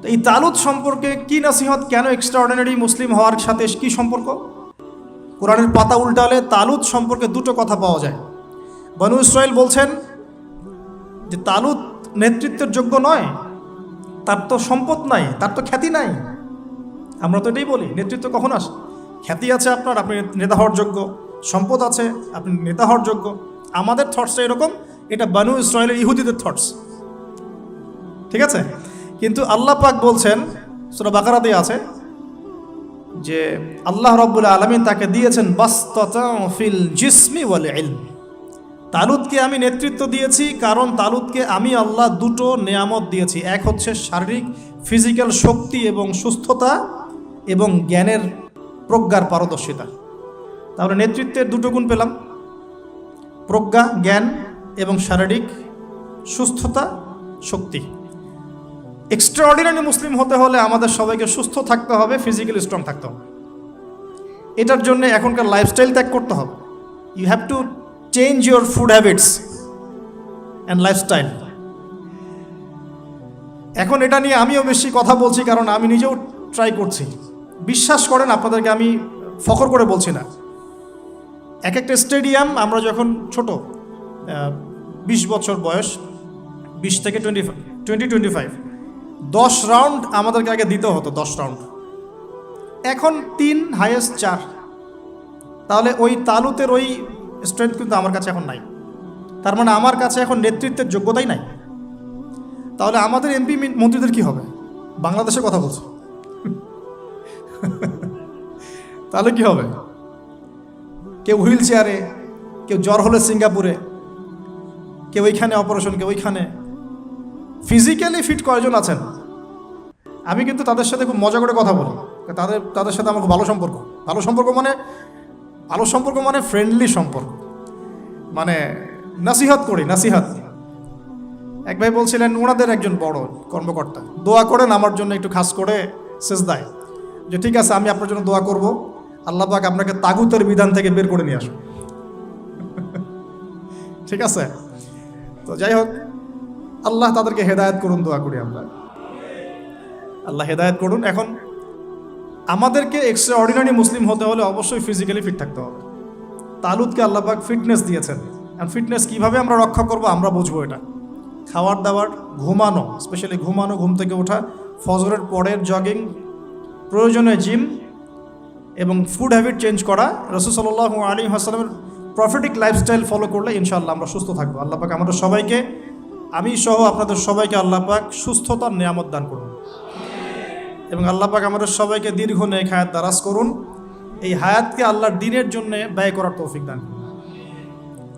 তো এই তালুত সম্পর্কে কি নসিহত, কেন এক্সট্রাঅর্ডিনারি মুসলিম হওয়ার সাথে কি সম্পর্ক? কোরআনের পাতা উল্টালে তালুত সম্পর্কে দুটো কথা পাওয়া যায়। বনু ইসরাইল বলছেন যে তালুত নেতৃত্বের যোগ্য নয়, তার তো সম্পদ নাই, তার তো খ্যাতি নাই। আমরা তো এটাই বলি, নেতৃত্ব কখন আসে? খ্যাতি আছে আপনার, আপনি নেতা হওয়ার যোগ্য, সম্পদ আছে, আপনি নেতা হওয়ার যোগ্য। আমাদের থটসটা এরকম, এটা বনু ইসরাইলের ইহুদিদের থটস, ঠিক আছে? কিন্তু আল্লাহ পাক বলছেন, সূরা বাকারাতে আছে যে আল্লাহ রাব্বুল আলামিন তাকে দিয়েছেন বাসতাতাউ ফিল জিসমি ওয়াল ইলম। তালুতকে আমি নেতৃত্ব দিয়েছি কারণ তালুতকে আমি আল্লাহ দুটো নেয়ামত দিয়েছি। এক হচ্ছে শারীরিক ফিজিক্যাল শক্তি এবং সুস্থতা এবং জ্ঞানের প্রজ্ঞার পারদর্শিতা। তাহলে নেতৃত্বের দুটো গুণ পেলাম, প্রজ্ঞা, জ্ঞান এবং শারীরিক সুস্থতা, শক্তি। এক্সট্রাঅর্ডিনারি মুসলিম হতে হলে আমাদের সবাইকে সুস্থ থাকতে হবে, ফিজিক্যালি স্ট্রং থাকতে হবে। এটার জন্য এখনকার লাইফস্টাইল ত্যাগ করতে হবে। You have to change your food habits and lifestyle. এখন এটা নিয়ে আমিও বেশি কথা বলছি কারণ আমি নিজেও ট্রাই করছি। বিশ্বাস করেন, আপনাদেরকে আমি ফখর করে বলছি না। এক একটা স্টেডিয়াম আমরা যখন ছোট 20 বছর বয়স, 20 থেকে 25 10 রাউন্ড আমাদেরকে আগে দিতে হতো, 10 রাউন্ড। এখন 3, হাইয়েস্ট 4। তাহলে ওই তালুতের ওই স্ট্রেংথ কিন্তু আমার কাছে এখন নাই। তার মানে আমার কাছে এখন নেতৃত্বের যোগ্যতাই নাই। তাহলে আমাদের এমপি মন্ত্রীদের কি হবে? বাংলাদেশের কথা বলছে, তাহলে কি হবে? কেউ হুইল চেয়ারে, কেউ জ্বর হলে সিঙ্গাপুরে, কেউ ওইখানে অপারেশন, কেউ ওইখানে। ফিজিক্যালি ফিট কয়জন আছেন? আমি কিন্তু তাদের সাথে খুব মজা করে কথা বলি, তাদের সাথে আমার খুব ভালো সম্পর্ক। ভালো সম্পর্ক মানে ফ্রেন্ডলি সম্পর্ক, মানে নাসিহত করি, নাসিহত। এক ভাই বলছিলেন, ওনাদের একজন বড় কর্মকর্তা, দোয়া করেন আমার জন্য একটু খাস করে সেজদায়, যে ঠিক আছে আমি আপনার জন্য দোয়া করব, আল্লাহ পাক আপনাকে তাগুতের বিধান থেকে বের করে নিয়ে আসুন। ঠিক আছে? তো যাই হোক, আল্লাহ তাদেরকে হেদায়েত করুন, দোয়া করি আমরা, আল্লাহ হেদায়েত করুন। এখন আমাদেরকে এক্সট্রাঅর্ডিনারি মুসলিম হতে হলে অবশ্যই ফিজিক্যালি ফিট থাকতে হবে। তালুতকে আল্লাহ পাক ফিটনেস দিয়েছেন, আর ফিটনেস কীভাবে আমরা রক্ষা করব আমরা বুঝবো। এটা খাওয়ার দাওয়ার, ঘুমানো, স্পেশালি ঘুমানো, ঘুম থেকে ওঠা, ফজরের পরের জগিং, প্রয়োজনে জিম এবং ফুড হ্যাবিট চেঞ্জ করা। রাসূল সাল্লাল্লাহু আলাইহি ওয়াসাল্লামের প্রফেটিক লাইফস্টাইল ফলো করলে ইনশাআল্লাহ আমরা সুস্থ থাকবো। আল্লাহ পাক আমাদের সবাইকে, আমি সহ আপনাদের সবাইকে আল্লাহ পাক সুস্থতার নিয়ামত দান করুন এবং আল্লাহ পাক আমাদের সবাইকে দীর্ঘ নেক হায়াত দারাজ করুন। এই হায়াতকে আল্লাহর দ্বীনের জন্য ব্যয় করার তৌফিক দান করুন।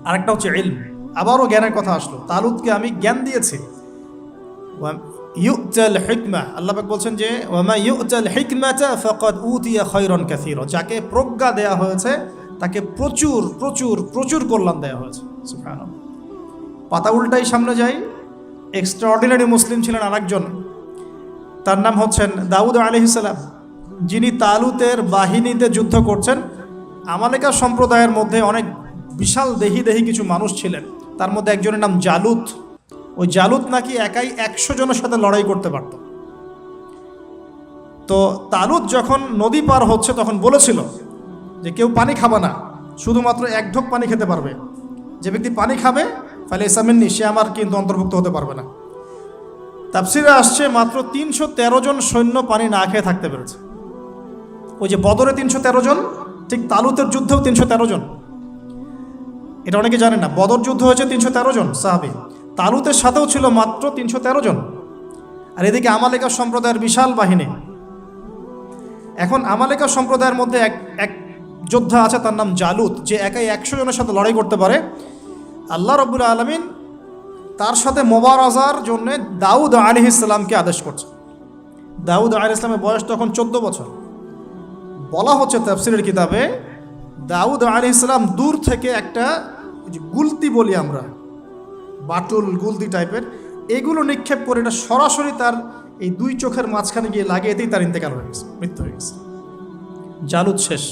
আরেকটা হচ্ছে ইলম, আবারও জ্ঞানের কথা আসলো। তালুতকে আমি জ্ঞান দিয়েছি। ইউতাল হিকমা, আল্লাহ পাক বলছেন যে ওয়ামা ইউতাল হিকমাতা ফাকাদ উতিয়া খায়রান কাসীরা, যাকে প্রজ্ঞা দেয়া হয়েছে তাকে প্রচুর প্রচুর প্রচুর কল্যাণ দেওয়া হয়েছে। সুবহানাল্লাহ। পাতা উল্টাই সামনে যাই, এক্সট্রাঅর্ডিনারি মুসলিম ছিলেন আরেকজন, তার নাম হচ্ছেন দাউদ আলাইহিস সালাম, যিনি তালুতের বাহিনীতে যুদ্ধ করছেন। আমালেকা সম্প্রদায়ের মধ্যে অনেক বিশাল দেহি কিছু মানুষ ছিলেন, তার মধ্যে একজনের নাম জালুত। ওই জালুত নাকি একাই 100 জনের সাথে লড়াই করতে পারত। তো তালুত যখন নদী পার হচ্ছে তখন বলেছিল যে কেউ পানি খাবে না, শুধুমাত্র 1 ঢোক পানি খেতে পারবে। যে ব্যক্তি পানি খাবে ফালাইসা মিন্নি, সে আমার কিন্তু অন্তর্ভুক্ত হতে পারবে না। তাফসিরে আসছে মাত্র 313 জন সৈন্য পানি না খেয়ে থাকতে পেরেছে। ওই যে বদরে 313 জন, ঠিক তালুতের যুদ্ধেও 313 জন। এটা অনেকে জানেন না, বদর যুদ্ধ হয়েছে 313 জন সাহাবী, তালুতের সাথেও ছিল মাত্র 313 জন। আর এদিকে আমালেকা সম্প্রদায়ের বিশাল বাহিনী। এখন আমালেকা সম্প্রদায়ের মধ্যে এক যোদ্ধা আছে, তার নাম জালুত, যে একাই 100 জনের সাথে লড়াই করতে পারে। আল্লাহ রাব্বুল আলামিন তার সাথে মোবারাজার জন্য দাউদ আলাইহিস সালামকে আদেশ করছে। দাউদ আলাইহিস সালামের বয়স তখন 14 বছর। বলা হচ্ছে তাফসীরের কিতাবে, দাউদ আলাইহিস সালাম দূর থেকে একটা গুলতি বলি আমরা, বাটুল গুলতি টাইপের, এগুলো নিক্ষেপ করে এটা সরাসরি তার এই 2 চোখের মাঝখানে গিয়ে লাগিয়েতেই তার ইন্তেকাল হয়ে গেছে, মৃত্যু হয়ে গেছে। জালুত শেষ।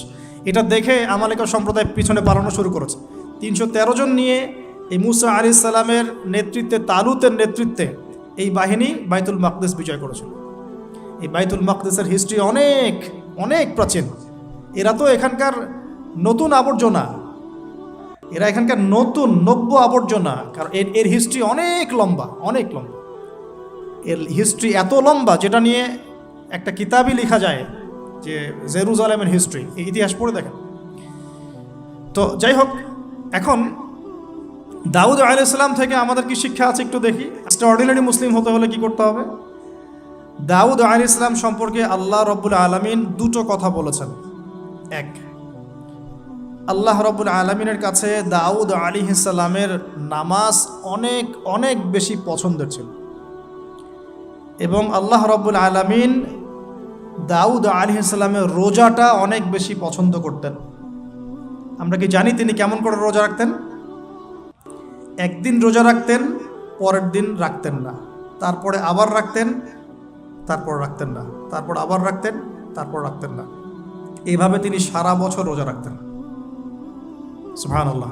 এটা দেখে আমালেকা সম্প্রদায় পিছনে পালানো শুরু করেছে। 313 জন নিয়ে এই মুসা আলাইহিস সালামের নেতৃত্বে, তালুতের নেতৃত্বে এই বাহিনী বাইতুল মাকদিস বিজয় করেছিল। এই বাইতুল মাকদিসের হিস্ট্রি অনেক অনেক প্রাচীন। এরা তো এখানকার নতুন আবর্জনা, এরা এখানকার নতুন নব্য আবর্জনা, কারণ এর হিস্ট্রি অনেক লম্বা, অনেক লম্বা। এর হিস্ট্রি এত লম্বা যেটা নিয়ে একটা কিতাবই লেখা যায়, যে জেরুজালেমের হিস্ট্রি, এই ইতিহাস পড়ে দেখেন। তো যাই হোক, এখন দাউদ আলাইহিস সালাম থেকে আমাদের কি শিক্ষা আছে একটু দেখি। এক্সট্রাঅর্ডিনারি মুসলিম হতে হলে কি করতে হবে? দাউদ আলাইহিস সালাম সম্পর্কে আল্লাহ রব্বুল আলামিন দুটো কথা বলেছেন। এক, আল্লাহ রব্বুল আলামিনের কাছে দাউদ আলাইহিস সালামের নামাজ অনেক অনেক বেশি পছন্দের ছিল, এবং আল্লাহ রব্বুল আলামিন দাউদ আলাইহিস সালামের রোজাটা অনেক বেশি পছন্দ করতেন। আমরা কি জানি তিনি কেমন করে রোজা রাখতেন? একদিন রোজা রাখতেন, পরের দিন রাখতেন না, তারপরে আবার রাখতেন, তারপর রাখতেন না, তারপর আবার রাখতেন, তারপর রাখতেন না। এইভাবে তিনি সারা বছর রোজা রাখতেন। সুবহানাল্লাহ।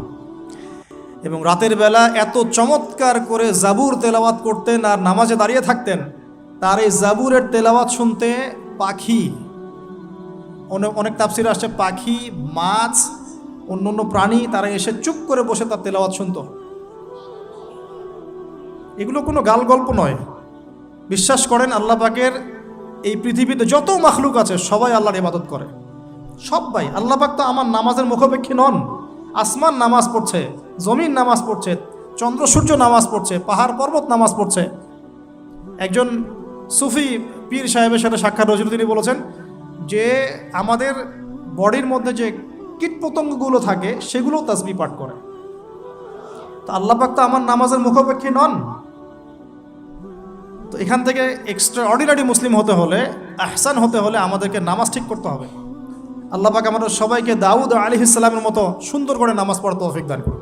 এবং রাতের বেলা এত চমৎকার করে জাবুর তেলাওয়াত করতেন আর নামাজে দাঁড়িয়ে থাকতেন, তার এই জাবুরের তেলাওয়াত শুনতে পাখি, অনেক তাফসিরে আসছে পাখি, মাছ, অন্য অন্য প্রাণী, তারা এসে চুপ করে বসে তার তেলাওয়াত শুনত। এগুলো কোনো গাল গল্প নয়। বিশ্বাস করেন আল্লাহ পাকের এই পৃথিবীতে যত মাখলুক আছে সবাই আল্লাহর ইবাদত করে, সবাই। আল্লাহ পাক তো আমার নামাজের মুখাপেক্ষী নন। আসমান নামাজ পড়ছে, জমিন নামাজ পড়ছে, চন্দ্র সূর্য নামাজ পড়ছে, পাহাড় পর্বত নামাজ পড়ছে। একজন সুফি পীর সাহেবের সাথে সাক্ষাৎ হয়েছিল, তিনি বলেছেন যে আমাদের বডির মধ্যে যে কীটপতঙ্গগুলো থাকে সেগুলো তাসবিহ পাঠ করে। তো আল্লাহ পাক তো আমার নামাজের মুখাপেক্ষী নন। তো এখান থেকে এক্সট্রা অর্ডিনারি মুসলিম হতে হলে, আহসান হতে হলে আমাদেরকে নামাজ ঠিক করতে হবে। আল্লাহ পাক আমাদের সবাইকে দাউদ আলাইহিস সালামের মতো সুন্দর করে নামাজ পড়ার তৌফিক দান করুন।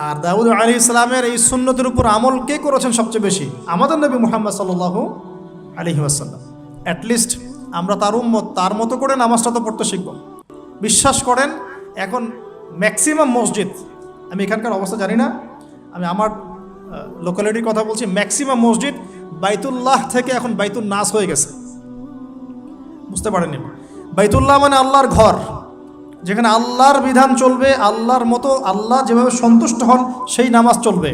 আর দাউদ আলাইহিস সালামের এই সুন্নতের উপর আমল কে করেছেন সবচেয়ে বেশি? আমাদের নবী মুহাম্মদ সাল্লাল্লাহু আলাইহি ওয়াসাল্লাম। অ্যাটলিস্ট আমরা তার উম্মত, তার মতো করে নামাজটা তো পড়তে শিখব। বিশ্বাস করেন এখন ম্যাক্সিমাম মসজিদ, আমি এখানকার অবস্থা জানি না, আমি আমার লোকালিটির কথা বলছি, ম্যাক্সিমাম মসজিদ বাইতুল্লাহ থেকে এখন বাইতুল নাস হয়ে গেছে। বুঝতে পারেননি? বাইতুল্লাহ মানে আল্লাহর ঘর, যেখানে আল্লাহর বিধান চলবে, আল্লাহর মতো, আল্লাহ যেভাবে সন্তুষ্ট হন সেই নামাজ চলবে।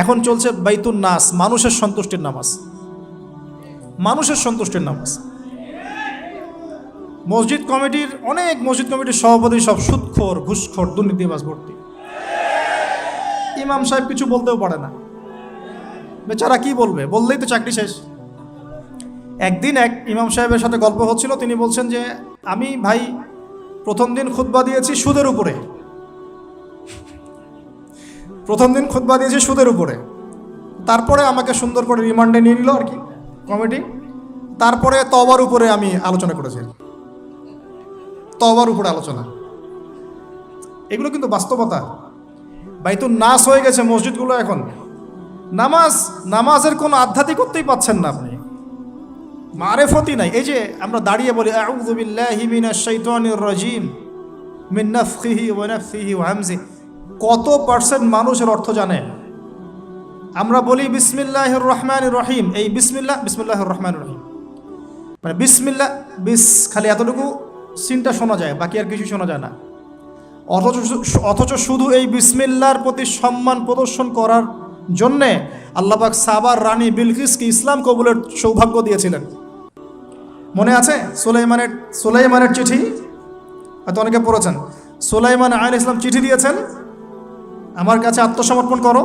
এখন চলছে বাইতুল নাস, মানুষের সন্তুষ্টির নামাজ, মানুষের সন্তুষ্টির নামাজ। মসজিদ কমিটির, অনেক মসজিদ কমিটির সভাপতি সব সুদখোর, ঘুষখোর, দুর্নীতিবাজ ভর্তি। ইমাম সাহেব কিছু বলতেও পারে না, বেচারা কি বলবে, বললেই তো চাকরি শেষ। একদিন এক ইমাম সাহেবের সাথে গল্প হচ্ছিল, তিনি বলছেন যে আমি ভাই প্রথম দিন খুতবা দিয়েছি সুদের উপরে, প্রথম দিন খুতবা দিয়েছি সুদের উপরে, তারপরে আমাকে সুন্দর করে রিমান্ডে নিয়ে নিল আর কি কমিটি, তারপরে তওবার উপরে আমি আলোচনা করেছি, তওবার উপরে আলোচনা। এগুলো কিন্তু বাস্তবতা। বাইতুল নাস হয়ে গেছে মসজিদগুলো এখন। নামাজের কোনো আধ্যাত্মিকতাই পাচ্ছেন না আপনি, মারেফতই নাই। এই যে আমরা দাঁড়িয়ে বলি আউযু বিল্লাহি মিনাশ শাইতানির রাজিম মিন নাফখিহি ওয়া নাফসিহি ওয়া হামজিহি, কত পার্সেন্ট মানুষের অর্থ জানে? আমরা বলি বিসমিল্লাহির রহমানির রহিম, এই বিসমিল্লাহির রহমানির রহিম মানে বিসমিল্লাহ, খালি এতটুকু সিনটা শোনা যায়, বাকি আর কিছু শোনা যায় না। অথচ শুধু এই বিসমিল্লাহর প্রতি সম্মান প্রদর্শন করার জন্যে আল্লাহ পাক সাবার রানী বিলকিসকে ইসলাম কবুলের সৌভাগ্য দিয়েছিলেন। মনে আছে সুলাইমানের চিঠি, হয়তো অনেকে পড়েছেন। সুলাইমান আলাইহিস সালাম চিঠি দিয়েছেন, আমার কাছে আত্মসমর্পণ করো।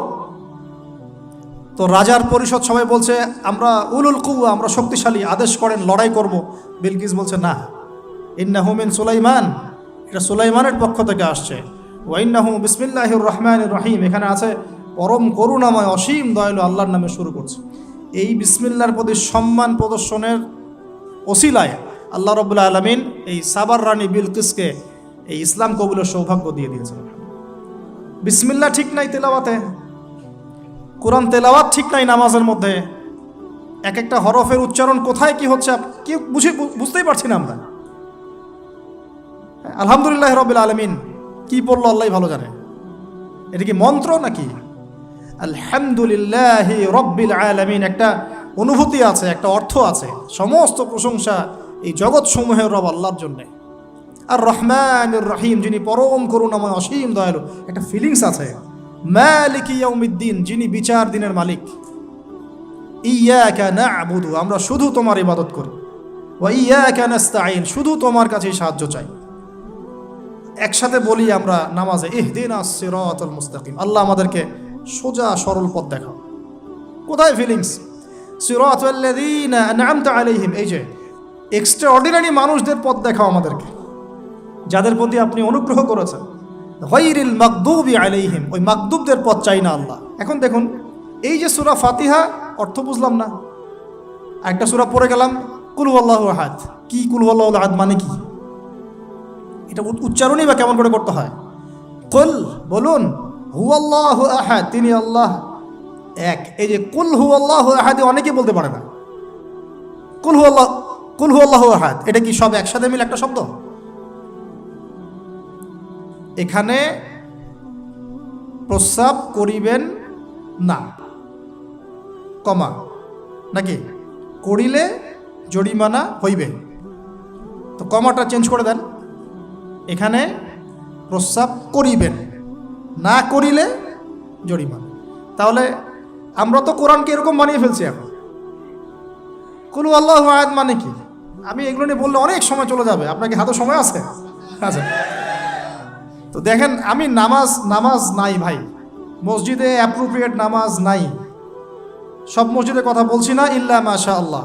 তো রাজার পরিষদ সবাই বলছে আমরা উলুল কুওয়া, আমরা শক্তিশালী, আদেশ করেন লড়াই করব। বিলকিস বলছে না, ইন্নাহু মিন সুলাইমান, এটা সুলাইমানের পক্ষ থেকে আসছে। ওয়া ইন্নাহু বিসমিল্লাহির রহমানির রহিম, এখানে আছে পরম করুণাময় অসীম দয়ালু আল্লাহর নামে শুরু করছে। এই বিসমিল্লাহর প্রতি সম্মান প্রদর্শনের ওসিলায় আল্লাহ রাব্বুল আলামিন এই সাবার রানী বিলকিসকে এই ইসলাম কবুলের সৌভাগ্য দিয়ে দিয়েছেন। বিসমিল্লাহ ঠিক নাই তেলাওয়াতে, কোরআন তেলাওয়াত ঠিক নাই নামাজের মধ্যে, এক একটা হরফের উচ্চারণ কোথায় কি হচ্ছে কি বুঝতেই পারছি না আমরা। আলহামদুলিল্লাহ রাব্বিল আলামিন কি পড়লো আল্লাহই ভালো জানে। এটা কি মন্ত্র নাকি? আলহামদুলিল্লাহি রব্বিল আলামিন, একটা অনুভূতি আছে, একটা অর্থ আছে। সমস্ত প্রশংসা এই জগৎ সমূহের রব আল্লাহর জন্যে। আর রহমানুর রহিম, যিনি পরম করুণাময় অসীম দয়ালু, একটা ফিলিংস আছে। মালিক ইয়াউমিদ্দিন, যিনি বিচার দিনের মালিক। ইয়াকা না'বুদু, আমরা শুধু তোমার ইবাদত করি। ওয়া ইয়াকা নাস্তাঈন, শুধু তোমার কাছেই সাহায্য চাই। একসাথে বলি আমরা নামাজে, ইহদিনাস সিরাতাল মুস্তাকিম, আল্লাহ আমাদেরকে সোজা সরল পথ দেখাও। কোথায় ফিলিংস? সিরাতাল লাযীনা আন'আমতা আলাইহিম, এই যে এক্সট্রা অর্ডিনারি মানুষদের পথ দেখাও আমাদেরকে, যাদের প্রতি আপনি অনুগ্রহ করেছেন। গায়রিল মাগদুবি আলাইহিম, ওই মাগদুবদের পথ চাই না আল্লাহ। এখন দেখুন, এই যে সূরা ফাতিহা, অর্থ বুঝলাম না, একটা সূরা পড়ে গেলাম, কুল হুয়াল্লাহু আহাদ। কি কুল হুয়াল্লাহু আহাদ মানে কি? এটা উচ্চারণই বা কেমন করে করতে হয়? কুল, বলুন, হুয়াল্লাহু আহাদ, তিনি আল্লাহ এক। এই যে কুল হুয়াল্লাহু আহাদ, অনেকেই বলতে পারে না। কুল হুয়াল্লাহু আহাদ, এটা কি সব একসাথে মিলে একটা শব্দ? এখানে প্রস্রাব করিবেন না, কমা, নাকি করিলে জরিমানা হইবে, তো কমাটা চেঞ্জ করে দেন। এখানে প্রস্রাব করিবেন, না করিলে জরিমানা। তাহলে আমরা তো কোরআনকে এরকম বানিয়ে ফেলছি এখন। কুল আল্লাহু আহাদ মানে কি? আমি এগুলো নিয়ে বললে অনেক সময় চলে যাবে। আপনার কি হাতে সময় আছে? আচ্ছা, তো দেখেন, আমি নামাজ নাই ভাই, মসজিদে অ্যাপ্রোপ্রিয়েট নামাজ নাই। সব মসজিদের কথা বলছি না, ইল্লা মাশা আল্লাহ।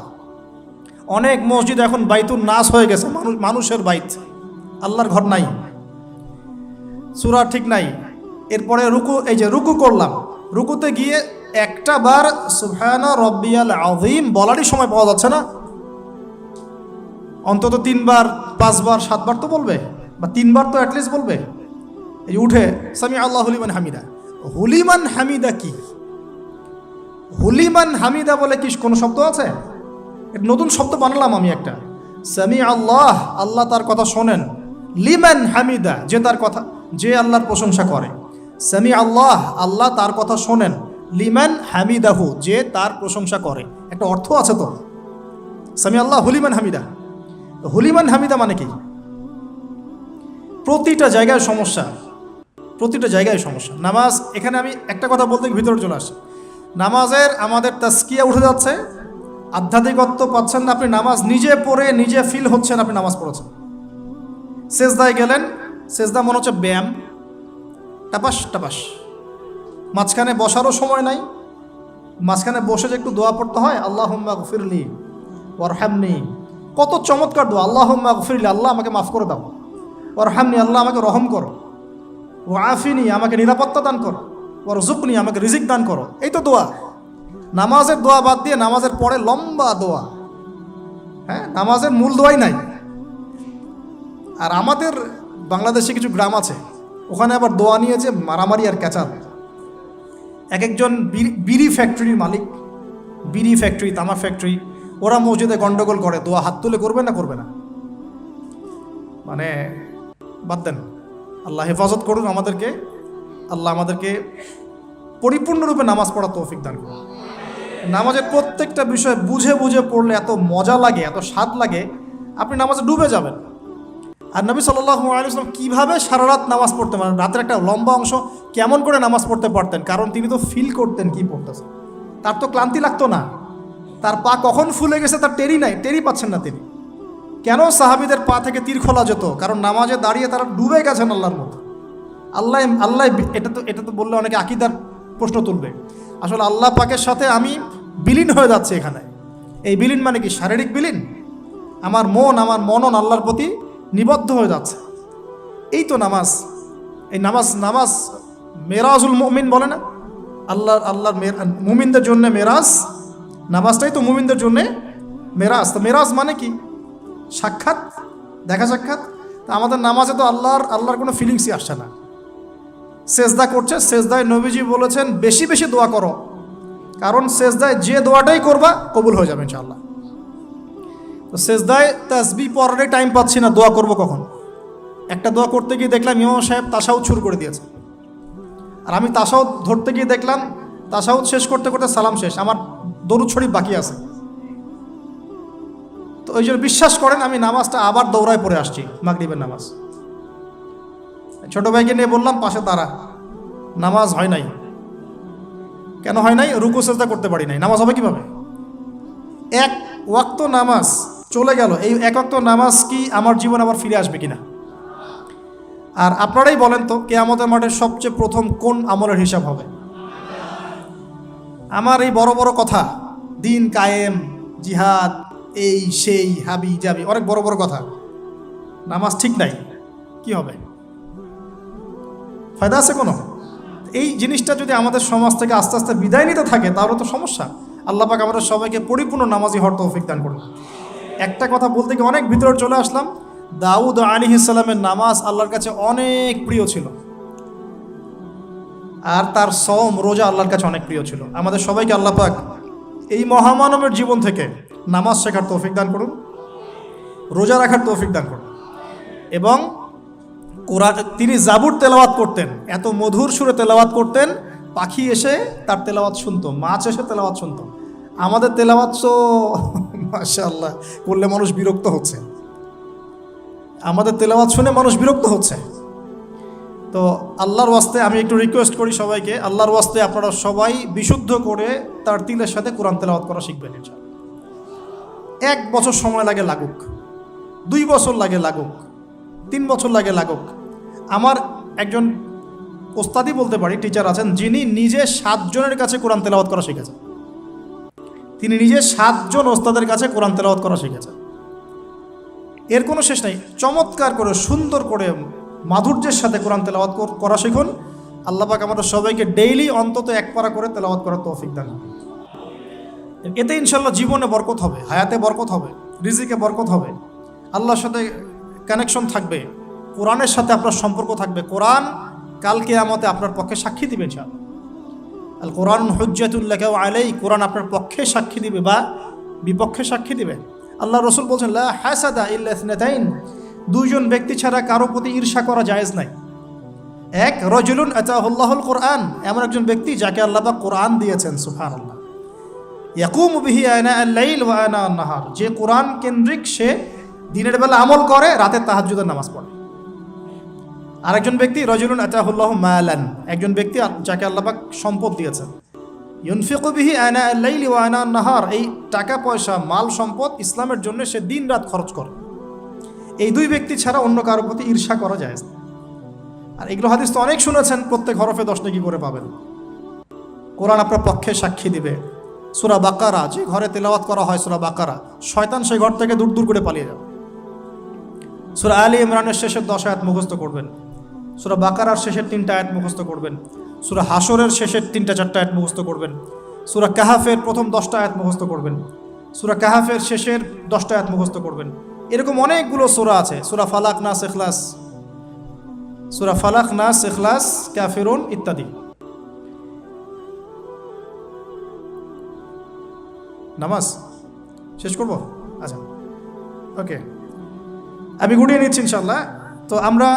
অনেক মসজিদ এখন বাইতুন নাস হয়ে গেছে, মানুষের বাইত, আল্লাহর ঘর নাই, সূরা ঠিক নাই। এরপরে রুকু, এই যে রুকু করলাম, রুকুতে গিয়ে একটা বার সুবহানা রব্বিয়াল আযীম বলারই সময় পাওয়া যাচ্ছে না। অন্তত 3 বার 5 বার 7 বার তো বলবে, বা 3 বার তো অ্যাটলিস্ট বলবে। এই উঠে সামি আল্লাহু লিমান হামিদা, হুলিমান হামিদা কি? হুলিমান হামিদা বলে কি কোনো শব্দ আছে? একটা নতুন শব্দ বানালাম আমি একটা। সামি আল্লাহ, আল্লাহ তার কথা শোনেন। লিমান হামিদা, যে তার কথা, যে আল্লাহর প্রশংসা করে। সামি আল্লাহ, আল্লাহ তার কথা শোনেন। লিমান হামিদাহু, যে তার প্রশংসা করে। একটা অর্থ আছে তো, সামি আল্লাহ হুলিমান হামিদা। হুলিমান হামিদা মানে কি? প্রতিটা জায়গায় সমস্যা, প্রতিটা জায়গায় সমস্যা। নামাজ, এখানে আমি একটা কথা বলতে ভিতরে চলে আসি। নামাজের আমাদের তাজকিয়া উঠে যাচ্ছে, আধ্যাত্মিকত্ব পাচ্ছেন না। আপনি নামাজ নিজে পড়ে নিজে ফিল হচ্ছেন আপনি নামাজ পড়েছেন। সেজদায় গেলেন, সেজদা মনে হচ্ছে ব্যায়াম, টাপাস টাপাস। মাঝখানে বসারও সময় নাই, মাঝখানে বসে যে একটু দোয়া পড়তে হয়, আল্লাহুম্মা গফিরলি ওয়ারহামনি, কত চমৎকার দোয়া। আল্লাহুম্মা গফিরলি, আল্লাহ আমাকে মাফ করে দাও। ওয়ারহামনি, আল্লাহ আমাকে রহম করো। ওয়াফিনি, আমাকে নিরাপত্তা দান করো। ওয়ারজুকনি, আমাকে রিজিক দান করো। এই তো দোয়া। নামাজের দোয়া বাদ দিয়ে নামাজের পরে লম্বা দোয়া। হ্যাঁ, নামাজের মূল দোয়াই নাই। আর আমাদের বাংলাদেশে কিছু গ্রাম আছে, ওখানে আবার দোয়া নিয়ে যে মারামারি আর ক্যাচাল। এক একজন বিড়ি ফ্যাক্টরির মালিক, বিড়ি ফ্যাক্টরি, তামাক ফ্যাক্টরি, ওরা মসজিদে গন্ডগোল করে। দোয়া হাত তুলে করবে না, করবে না, মানে বাদ দেন। আল্লাহ হেফাজত করুন আমাদেরকে, আল্লাহ আমাদেরকে পরিপূর্ণরূপে নামাজ পড়ার তৌফিক দান করুন। নামাজের প্রত্যেকটা বিষয় বুঝে বুঝে পড়লে এত মজা লাগে, এত স্বাদ লাগে, আপনি নামাজে ডুবে যাবেন। আর নবী সাল্লাল্লাহু আলাইহি ওয়াসাল্লাম কীভাবে সারা রাত নামাজ পড়তে পারেন, রাতের একটা লম্বা অংশ কেমন করে নামাজ পড়তে পারতেন? কারণ তিনি তো ফিল করতেন কি পড়তেছেন। তার তো ক্লান্তি লাগতো না, তার পা কখন ফুলে গেছে তার টেরি পাচ্ছেন না তিনি। কেন সাহাবীদের পা থেকে তীর খোলা যেত? কারণ নামাজে দাঁড়িয়ে তারা ডুবে গেছেন আল্লাহর মধ্যে। আল্লাহ, এটা তো বললে অনেকে আকীদার প্রশ্ন তুলবে। আসলে আল্লাহ পাকের সাথে আমি বিলীন হয়ে যাচ্ছে এখানে। এই বিলীন মানে কি? শারীরিক বিলীন। আমার মনন আল্লাহর প্রতি নিবদ্ধ হয়ে যাচ্ছে। এই তো নামাজ। এই নামাজ মেরাজুল মুমিন বলে না, আল্লাহর মুমিনদের জন্য মেরাজ। নামাজটাই তো মুমিনদের জন্য মেরাজ। তো মেরাজ মানে কি? সাক্ষাৎ, দেখা সাক্ষাৎ। তা আমাদের নামাজে তো আল্লাহর কোনো ফিলিংসই আসছে না। সেজদা করছে, সেজদায় নবীজি বলেছেন বেশি বেশি দোয়া করো, কারণ সেজদায় যে দোয়াটাই করবা কবুল হয়ে যাবে ইনশাআল্লাহ। তো সেজদায় তাসবিহ পড়ারই টাইম পাচ্ছি না, দোয়া করব কখন? একটা দোয়া করতে গিয়ে দেখলাম ইমাম সাহেব তাশাহুদ শুরু করে দিয়েছে। আর আমি তাশাহুদ ধরতে গিয়ে দেখলাম তাশাহুদ শেষ করতে করতে সালাম শেষ, আমার দরুদ শরীফ বাকি আছে। তো ওই জন্য বিশ্বাস করেন আমি নামাজটা আবার দৌড়ায় পড়ে আসছি, মাগরিবের নামাজ। ছোট ভাইকে নিয়ে বললাম পাশে দাঁড়া, নামাজ হয় নাই। কেন হয় নাই? রুকু সেজদা করতে পারি নাই। নামাজ হবে কিভাবে? এক ওয়াক্ত নামাজ চলে গেল, এই এক ওয়াক্ত নামাজ কি আমার জীবন আবার ফিরে আসবে কিনা? আর আপনারাই বলেন তো, কিয়ামতের মাঠে সবচেয়ে প্রথম কোন আমলের হিসাব হবে? আমার এই বড় বড় কথা, দিন কায়েম, জিহাদ, এই সেই, হাবি জাবি, অনেক বড় বড় কথা, নামাজ ঠিক নাই, কি হবে? ফায়দা আছে কোনো? এই জিনিসটা যদি আমাদের সমাজ থেকে আস্তে আস্তে বিদায় নিতে থাকে তাহলে তো সমস্যা। আল্লাহ পাক আমাদের সবাইকে পরিপূর্ণ নামাজি হওয়ার তৌফিক দান করুন। একটা কথা বলতে গিয়ে অনেক ভিতরে চলে আসলাম। দাউদ আলাইহিস সালামের নামাজ আল্লাহর কাছে অনেক প্রিয় ছিল, আর তার সওম রোজা আল্লাহর কাছে অনেক প্রিয় ছিল। আমাদের সবাইকে আল্লাহ পাক এই মহামানবের জীবন থেকে নামাজ শেখার তৌফিক দান করুন, রোজা রাখার তৌফিক দান করুন। এবং কোরআন, তিনি জাবুর তেলাওয়াত করতেন, এত মধুর সুরে তেলাওয়াত করতেন, পাখি এসে তার তেলাওয়াত শুনতো, মাছ এসে তেলাওয়াত শুনতো। আমাদের তেলাওয়াত তো মাশাআল্লাহ করলে মানুষ বিরক্ত হচ্ছে, আমাদের তেলাওয়াত শুনে মানুষ বিরক্ত হচ্ছে। তো আল্লাহর ওয়াস্তে আমি একটু রিকোয়েস্ট করি সবাইকে, আল্লাহর ওয়াস্তে আপনারা সবাই বিশুদ্ধ করে তার তিলের সাথে কোরআন তেলাওয়াত করা শিখবেন ইনশাআল্লাহ। 1 বছর সময় লাগে লাগুক, 2 বছর লাগে লাগুক, 3 বছর লাগে লাগুক। আমার একজন ওস্তাদি বলতে পারি, টিচার আছেন, যিনি নিজে 7 জনের কাছে কোরআন তেলাওয়াত করা শিখেছেন। তিনি নিজে 7 জন ওস্তাদের কাছে কোরআন তেলাওয়াত করা শিখেছেন। এর কোনো শেষ নাই। চমৎকার করে, সুন্দর করে, মাধুর্যের সাথে কোরআন তেলাওয়াত করা শিখুন। আল্লাহ পাক আমাদের সবাইকে ডেইলি অন্তত 1 পারা করে তেলাওয়াত করার তৌফিক দান। এতে ইনশাল্লাহ জীবনে বরকত হবে, হায়াতে বরকত হবে, রিজিকে বরকত হবে, আল্লাহর সাথে কানেকশন থাকবে, কোরআনের সাথে আপনার সম্পর্ক থাকবে। কোরআন কাল কিয়ামতে আপনার পক্ষে সাক্ষী দিবে ইনশাআল্লাহ। আল কোরআন হুজ্জাতুল লাকা ওয়া আলাইক, কোরআন আপনার পক্ষে সাক্ষী দিবে বা বিপক্ষে সাক্ষী দিবে। আল্লাহ রসুল বলছেন লা হাসাদা ইল্লা ইসনাতাইন, 2 জন ব্যক্তি ছাড়া কারো প্রতি ঈর্ষা করা জায়েজ নাই। এক, রাজুলুন আতাহুল্লাহুল কোরআন, এমন একজন ব্যক্তি যাকে আল্লাহ পাক কোরআন দিয়েছেন, সুবহানাল্লাহ। ইয়াকুমু বিহি আনা আল-লাইল ওয়া আনা আন-নাহার, যে কোরআন কেন্দ্রিক, সে দিনের বেলা আমল করে, রাতে তাহাজ্জুদের নামাজ পড়ে। আরেকজন ব্যক্তি রাজুলুন আতাহুল্লাহু মালান, একজন ব্যক্তি যাকে আল্লাহ পাক সম্পদ দিয়েছেন, ইউনফিকু বিহি আনা আল-লাইল ওয়া আনা আন-নাহার, এই টাকা পয়সা, মাল সম্পদ ইসলামের জন্য সে দিন রাত খরচ করে। এই 2 ব্যক্তি ছাড়া অন্য কারোর প্রতি ঈর্ষা করা যায় না। আর এগুলো হাদিস তো অনেক শুনেছেন, প্রত্যেক হরফে 10 নেকি করে পাবেন। কোরআন আপনার পক্ষে সাক্ষী দিবে। সূরা বাকারা, যে ঘরে তেলাওয়াত করা হয় সূরা বাকারা, শয়তান সেই ঘর থেকে দূর দূর করে পালিয়ে যাবে। সূরা আলী ইমরানের শেষের 10 আয়াত মুখস্থ করবেন, সূরা বাকারার শেষের 3টা আয়াত মুখস্থ করবেন, সূরা হাশরের শেষের 3টা-4টা আয়াত মুখস্থ করবেন, সূরা কাহাফের প্রথম 10টা আয়াত মুখস্থ করবেন, সূরা কাহাফের শেষের 10টা আয়াত মুখস্থ করবেন। এরকম অনেকগুলো সূরা আছে, সূরা ফালাক, নাস, ইখলাস, সূরা ফালাক, নাস, ইখলাস, কাফিরুন ইত্যাদি। নামাজ শেষ করব? আচ্ছা, ওকে, আমি গুটিয়ে নিচ্ছি ইনশাল্লাহ। তো আমরা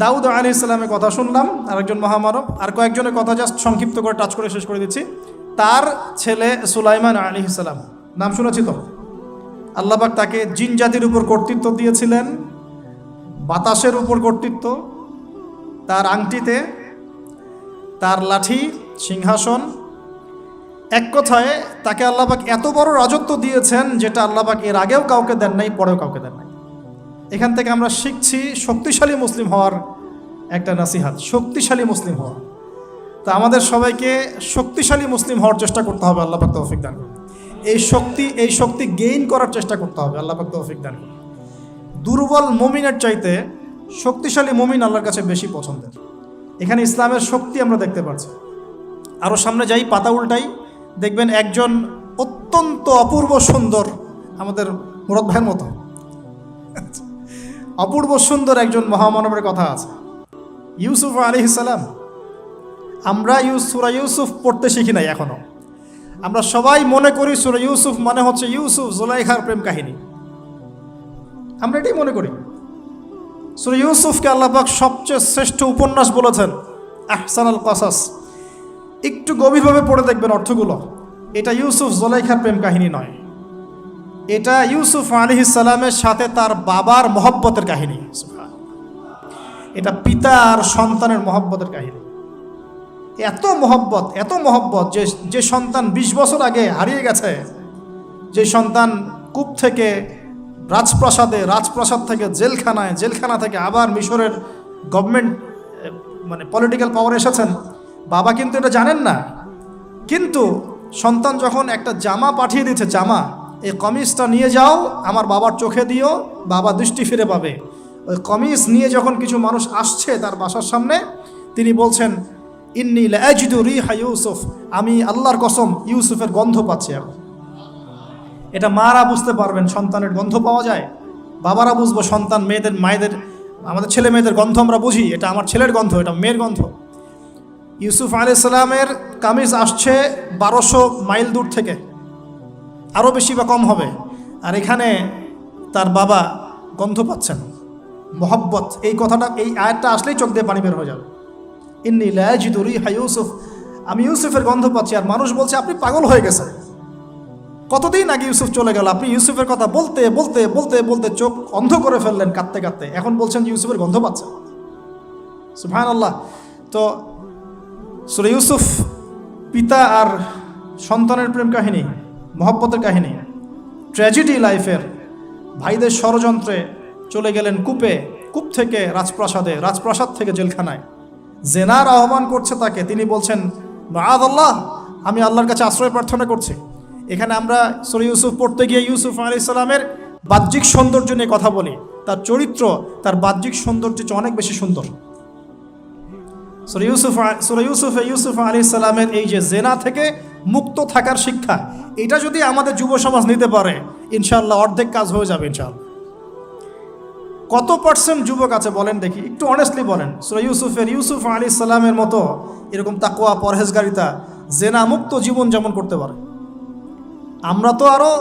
দাউদ আলাইহিস সালামের কথা শুনলাম, আরেকজন মহামানব। আর কয়েকজনের কথা জাস্ট সংক্ষিপ্ত করে টাচ করে শেষ করে দিচ্ছি। তার ছেলে সুলাইমান আলাইহিস সালাম, নাম শুনেছি তো? আল্লাহ পাক তাকে জিন জাতির উপর কর্তৃত্ব দিয়েছিলেন, বাতাসের উপর কর্তৃত্ব, তার আংটিতে, তার লাঠি, সিংহাসন, এক কথায় তাকে আল্লাহ পাক এত বড় রাজত্ব দিয়েছেন যেটা আল্লাহ পাক এর আগেও কাউকে দেন নাই, পরেও কাউকে দেন নাই। এখান থেকে আমরা শিখছি শক্তিশালী মুসলিম হওয়ার একটা নাসিহাত, শক্তিশালী মুসলিম হওয়া। তা আমাদের সবাইকে শক্তিশালী মুসলিম হওয়ার চেষ্টা করতে হবে, আল্লাহ পাক তৌফিক দান করুন। এই শক্তি গেইন করার চেষ্টা করতে হবে, আল্লাহ পাক তৌফিক দান করুন। দুর্বল মুমিনের চাইতে শক্তিশালী মুমিন আল্লাহর কাছে বেশি পছন্দের। এখানে ইসলামের শক্তি আমরা দেখতে পাচ্ছি। আরও সামনে যাই, পাতা উল্টাই, দেখবেন একজন অত্যন্ত অপূর্ব সুন্দর, আমাদের মুরাদ ভাইয়ের মতো অপূর্ব সুন্দর একজন মহামানবের কথা আছে, ইউসুফ আলাইহিস সালাম। আমরা সূরা ইউসুফ পড়তে শিখি নাই এখনো। আমরা সবাই মনে করি সূরা ইউসুফ মানে হচ্ছে ইউসুফ জুলাইখার প্রেম কাহিনী, আমরা এটাই মনে করি। সূরা ইউসুফকে আল্লাহ পাক সবচেয়ে শ্রেষ্ঠ উপন্যাস বলেছেন, আহসানুল কসাস, একটু গভীরভাবে পড়ে দেখবেন অর্থগুলো। এটা ইউসুফ জুলাইখার প্রেম কাহিনী নয়, এটা ইউসুফ আলাইহিস সালামের সাথে তার বাবার মহব্বতের কাহিনী। এটা পিতা আর সন্তানের মহব্বতের কাহিনী। এত মহব্বত যে সন্তান 20 বছর আগে হারিয়ে গেছে, যে সন্তান কূপ থেকে রাজপ্রাসাদে, রাজপ্রাসাদ থেকে জেলখানায়, জেলখানা থেকে আবার মিশরের গভর্নমেন্ট মানে পলিটিক্যাল পাওয়ার এসেছেন, বাবা কিন্তু এটা জানেন না। কিন্তু সন্তান যখন একটা জামা পাঠিয়ে দিয়েছে, জামা, এই কমিজটা নিয়ে যাও, আমার বাবার চোখে দিও, বাবা দৃষ্টি ফিরে পাবে। ওই কমিজ নিয়ে যখন কিছু মানুষ আসছে তার বাসার সামনে, তিনি বলছেন, ইন্নী লাআজিদু রিহা ইউসুফ, আমি আল্লাহর কসম ইউসুফের গন্ধ পাচ্ছি। এটা মারা বুঝতে পারবেন, সন্তানের গন্ধ পাওয়া যায়। বাবারা বুঝবো, সন্তান মায়েদের আমাদের ছেলে মেয়েদের গন্ধ আমরা বুঝি, এটা আমার ছেলের গন্ধ, এটা মেয়ের গন্ধ। ইউসুফ আলাইহিস সালামের কামিজ আসছে 1200 মাইল দূর থেকে, আরও বেশি বা কম হবে, আর এখানে তার বাবা গন্ধ পাচ্ছেন। মহব্বত, এই কথাটা, এই আয়াতটা আসলেই চোখ দিয়ে পানি বের হয়ে যাবে। ইন্নী লাআজিদু রিহা ইউসুফ, আমি ইউসুফের গন্ধ পাচ্ছি। আর মানুষ বলছে আপনি পাগল হয়ে গেছেন, কতদিন আগে ইউসুফ চলে গেল, আপনি ইউসুফের কথা বলতে বলতে বলতে বলতে চোখ অন্ধ করে ফেললেন কাঁদতে কাঁদতে, এখন বলছেন যে ইউসুফের গন্ধ পাচ্ছেন। সুবহানাল্লাহ। তো সূরা ইউসুফ পিতা আর সন্তানের প্রেম কাহিনী, মহব্বতের কাহিনী, ট্র্যাজেডি লাইফের। ভাইদের ষড়যন্ত্রে চলে গেলেন কূপে, কূপ থেকে রাজপ্রাসাদে, রাজপ্রাসাদ থেকে জেলখানায়। জেনার আহ্বান করছে তাকে, তিনি বলছেন মাআযাল্লাহ, আমি আল্লাহর কাছে আশ্রয় প্রার্থনা করছি। এখানে আমরা সূরা ইউসুফ পড়তে গিয়ে ইউসুফ আলাইহিস সালামের বাহ্যিক সৌন্দর্য নিয়ে কথা বলি, তার চরিত্র, তার বাহ্যিক সৌন্দর্য অনেক বেশি সুন্দর। সূরা ইউসুফ আলাইহিস সালামের এই যে জেনা থেকে মুক্ত থাকার শিক্ষা, এটা যদি আমাদের যুব সমাজ নিতে পারে, ইনশাআল্লাহ অর্ধেক কাজ হয়ে যাবে ইনশাআল্লাহ। কত পার্সেন্ট যুবক আছে বলেন দেখি, একটু অনেস্টলি বলেন, সূরা ইউসুফ আলাইহিস সালামের মতো এরকম তাকওয়া, পরহেজগারিতা, জেনা মুক্ত জীবন যেমন করতে পারে। আমরা তো আরো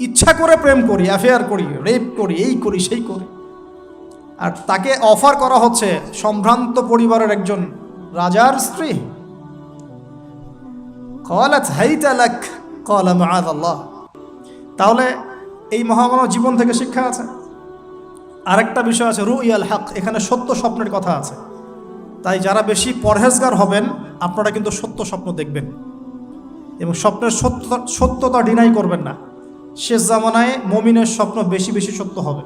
ইচ্ছা করে প্রেম করি, অ্যাফেয়ার করি, রেপ করি, এই করি সেই করি। আর তাকে অফার করা হচ্ছে সম্ভ্রান্ত পরিবারের একজন রাজার স্ত্রী। ক্বালাত হাইতা লাক ক্বালা মাআযাল্লাহ। তাহলে এই মহামানব জীবন থেকে শিক্ষা আছে। আরেকটা বিষয় আছে রুইয়াল হক, এখানে সত্য স্বপ্নের কথা আছে। তাই যারা বেশি পরহেজগার হবেন, আপনারা কিন্তু সত্য স্বপ্ন দেখবেন এবং স্বপ্নের সত্যতা ডিনাই করবেন না। শেষ জামানায় মুমিনের স্বপ্ন বেশি বেশি সত্য হবে।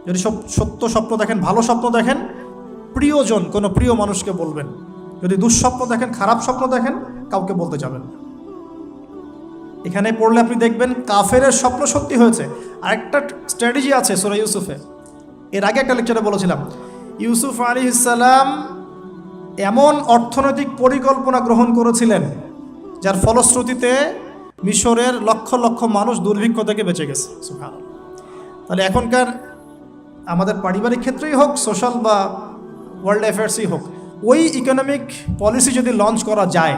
যদি সত্য স্বপ্ন দেখেন, ভালো স্বপ্ন দেখেন, প্রিয়জন কোনো প্রিয় মানুষকে বলবেন। যদি দুঃস্বপ্ন দেখেন, খারাপ স্বপ্ন দেখেন, কাউকে বলতে যাবেন না। এখানে পড়লে আপনি দেখবেন কাফেরের স্বপ্ন সত্যি হয়েছে। আরেকটা স্ট্র্যাটেজি আছে সূরা ইউসুফে, এর আগে একটা লেকচারে বলেছিলাম। ইউসুফ আলাইহিস সালাম এমন অর্থনৈতিক পরিকল্পনা গ্রহণ করেছিলেন যার ফলশ্রুতিতে মিশরের লক্ষ লক্ষ মানুষ দুর্ভিক্ষ থেকে বেঁচে গেছে। সুবহানাল্লাহ। তাহলে এখনকার আমাদের পারিবারিক ক্ষেত্রেই হোক, সোশ্যাল বা ওয়ার্ল্ড অ্যাফেয়ার্সই হোক, ওই ইকোনমিক পলিসি যদি লঞ্চ করা যায়,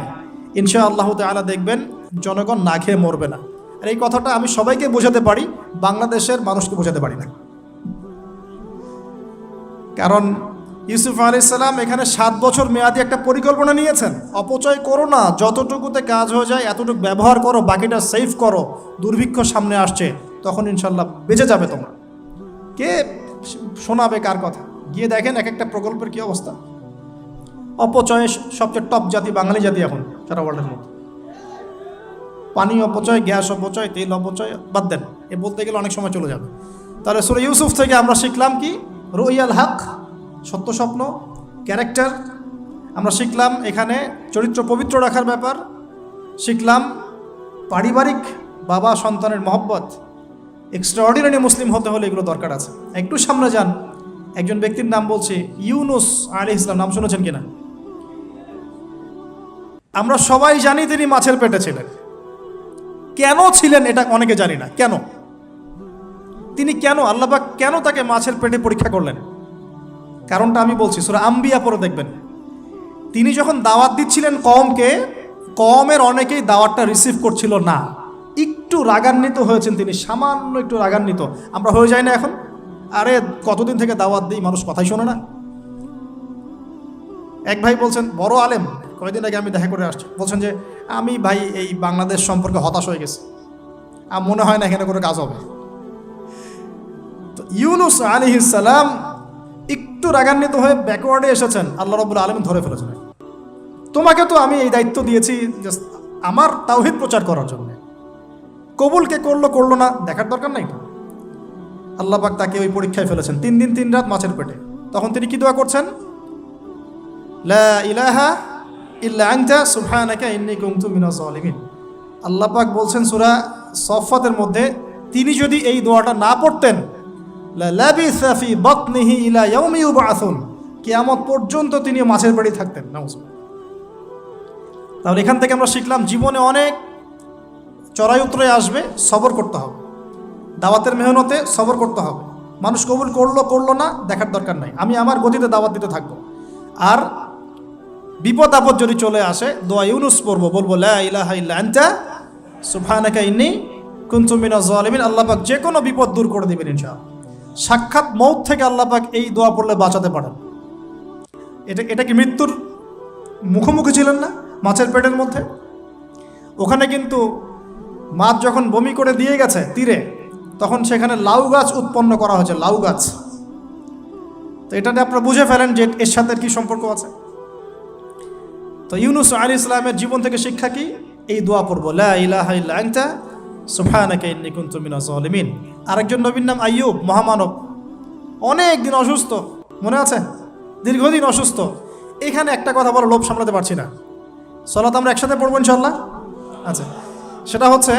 ইনশাআল্লাহ তাআলা দেখবেন জনগণ না খেয়ে মরবে না। আর এই কথাটা আমি সবাইকে বোঝাতে পারি, বাংলাদেশের মানুষকে বোঝাতে পারি না। কারণ ইউসুফ আলাইহিস সালাম এখানে 7 বছর মেয়াদি একটা পরিকল্পনা নিয়েছেন। অপচয় করো না, যতটুকুতে কাজ হয়ে যায় এতটুকু ব্যবহার করো, বাকিটা সেভ করো। দুর্ভিক্ষ সামনে আসছে, তখন ইনশাল্লাহ বেঁচে যাবে তোমরা। কে শোনাবে কার কথা? গিয়ে দেখেন এক একটা প্রকল্পের কী অবস্থা। অপচয়ে সবচেয়ে টপ জাতি বাঙালি জাতি এখন সারা ওয়ার্ল্ডের মধ্যে। পানি অপচয়, গ্যাস অপচয়, তেল অপচয়, বাদ দেন, এ বলতে গেলে অনেক সময় চলে যাবে। তাহলে সূরা ইউসুফ থেকে আমরা শিখলাম কি? রুইয়াল হক, সত্য স্বপ্ন, ক্যারেক্টার। আমরা শিখলাম এখানে চরিত্র পবিত্র রাখার ব্যাপার। শিখলাম পারিবারিক বাবা সন্তানের মহব্বত। এক্সট্রাঅর্ডিনারি মুসলিম হতে হলে এগুলো দরকার আছে। একটু সামনে যান, একজন ব্যক্তির নাম বলছি ইউনুস আলাইহিস সালাম, নাম শুনেছেন কিনা? আমরা সবাই জানি তিনি মাছের পেটে ছিলেন। কেন ছিলেন এটা অনেকে জানি না। কেন তিনি, কেন আল্লাহ পাক কেন তাকে মাছের পেটে পরীক্ষা করলেন? কারণটা আমি বলছি, সূরা আম্বিয়া পড়ে দেখবেন। তিনি যখন দাওয়াত দিচ্ছিলেন কওমকে, কওমের অনেকেই দাওয়াতটা রিসিভ করছিল না। একটু রাগান্বিত হয়েছেন তিনি, সামান্য একটু রাগান্বিত। আমরা হয়ে যাই না এখন? আরে কতদিন থেকে দাওয়াত দিই, মানুষ কথাই শোনে না। এক ভাই বলছেন, বড় আলেম, কয়েকদিন আগে আমি দেখা করে আসছি, বলছেন যে আমি ভাই এই বাংলাদেশ সম্পর্কে হতাশ হয়ে গেছি, আর মনে হয় না এখানে কোনো কাজ হবে। তো ইউনুস আলাইহিস সালাম একটু রাগান্বিত হয়ে ব্যাকওয়ার্ডে এসেছেন, আল্লাহ রাব্বুল আলামিন ধরে ফেলেছেন। তোমাকে তো আমি এই দায়িত্ব দিয়েছি জাস্ট আমার তাওহীদ প্রচার করার জন্য, কবুল কে করলো করলো না দেখার দরকার নাই। আল্লাহ পাক তাকে ওই পরীক্ষায় ফেলেছেন, 3 দিন 3 রাত মাছের পেটে। তখন তিনি কি দোয়া করছেন? লা ইলাহা ইল্লা আনতা সুবহানাকা ইন্নী কুনতু মিনাজ জালিমিন। আল্লাহ পাক বলছেন সূরা সফফাতের মধ্যে, তিনি যদি এই দোয়াটা না পড়তেন, লা লাবিসা ফি বাতনিহি ইলা ইয়াউমি ইউবআসুন, কিয়ামত পর্যন্ত তিনি মাছের পেটে থাকতেন। নাউজুবিল্লাহ। তাহলে এখান থেকে আমরা শিখলাম জীবনে অনেক চড়াই উতরাই আসবে, সবর করতে হবে, দাওয়াতের মেহনতে সবর করতে হবে। মানুষ কবুল করলো করলো না দেখার দরকার নাই, আমি আমার গতিতে দাওয়াত দিতে থাকবো। আর বিপদ আপদ যদি চলে আসে, দোয়া ইউনুস পড়বো, বলবো লা ইলাহা ইল্লা আনতা সুবহানাকা ইন্নী কুনতু মিনাজ জালিমিন। আল্লাহ পাক যে কোনো বিপদ দূর করে দিবেন ইনশাআল্লাহ। সাক্ষাৎ মৌত থেকে আল্লাহ পাক এই দোয়া পড়লে বাঁচাতে পারেন। এটা কি মৃত্যুর মুখোমুখি ছিলেন না মাছের পেটের মধ্যে? ওখানে কিন্তু মাছ যখন বমি করে দিয়ে গেছে তীরে, তখন সেখানে লাউ গাছ উৎপন্ন করা হয়েছে, লাউ গাছ। তো এটাতে আপনারা বুঝে ফেলেন যে এর সাথে কি সম্পর্ক আছে। তো ইউনুস আলাইহিস সালামের জীবন থেকে শিক্ষা কি? এই দোয়া পড়বো, লা ইলাহা ইল্লা আনতা সুবহানাকা ইন্নী কুনতু মিনাজ জালিমিন। আরেকজন নবীর নাম আইয়ুব, মহামানব, অনেক দিন অসুস্থ, মনে আছে? দীর্ঘদিন অসুস্থ। এখানে একটা কথা বলে লোভ সামলাতে পারছি না, সালাত আমরা একসাথে পড়বো ইনশাআল্লাহ। আচ্ছা, সেটা হচ্ছে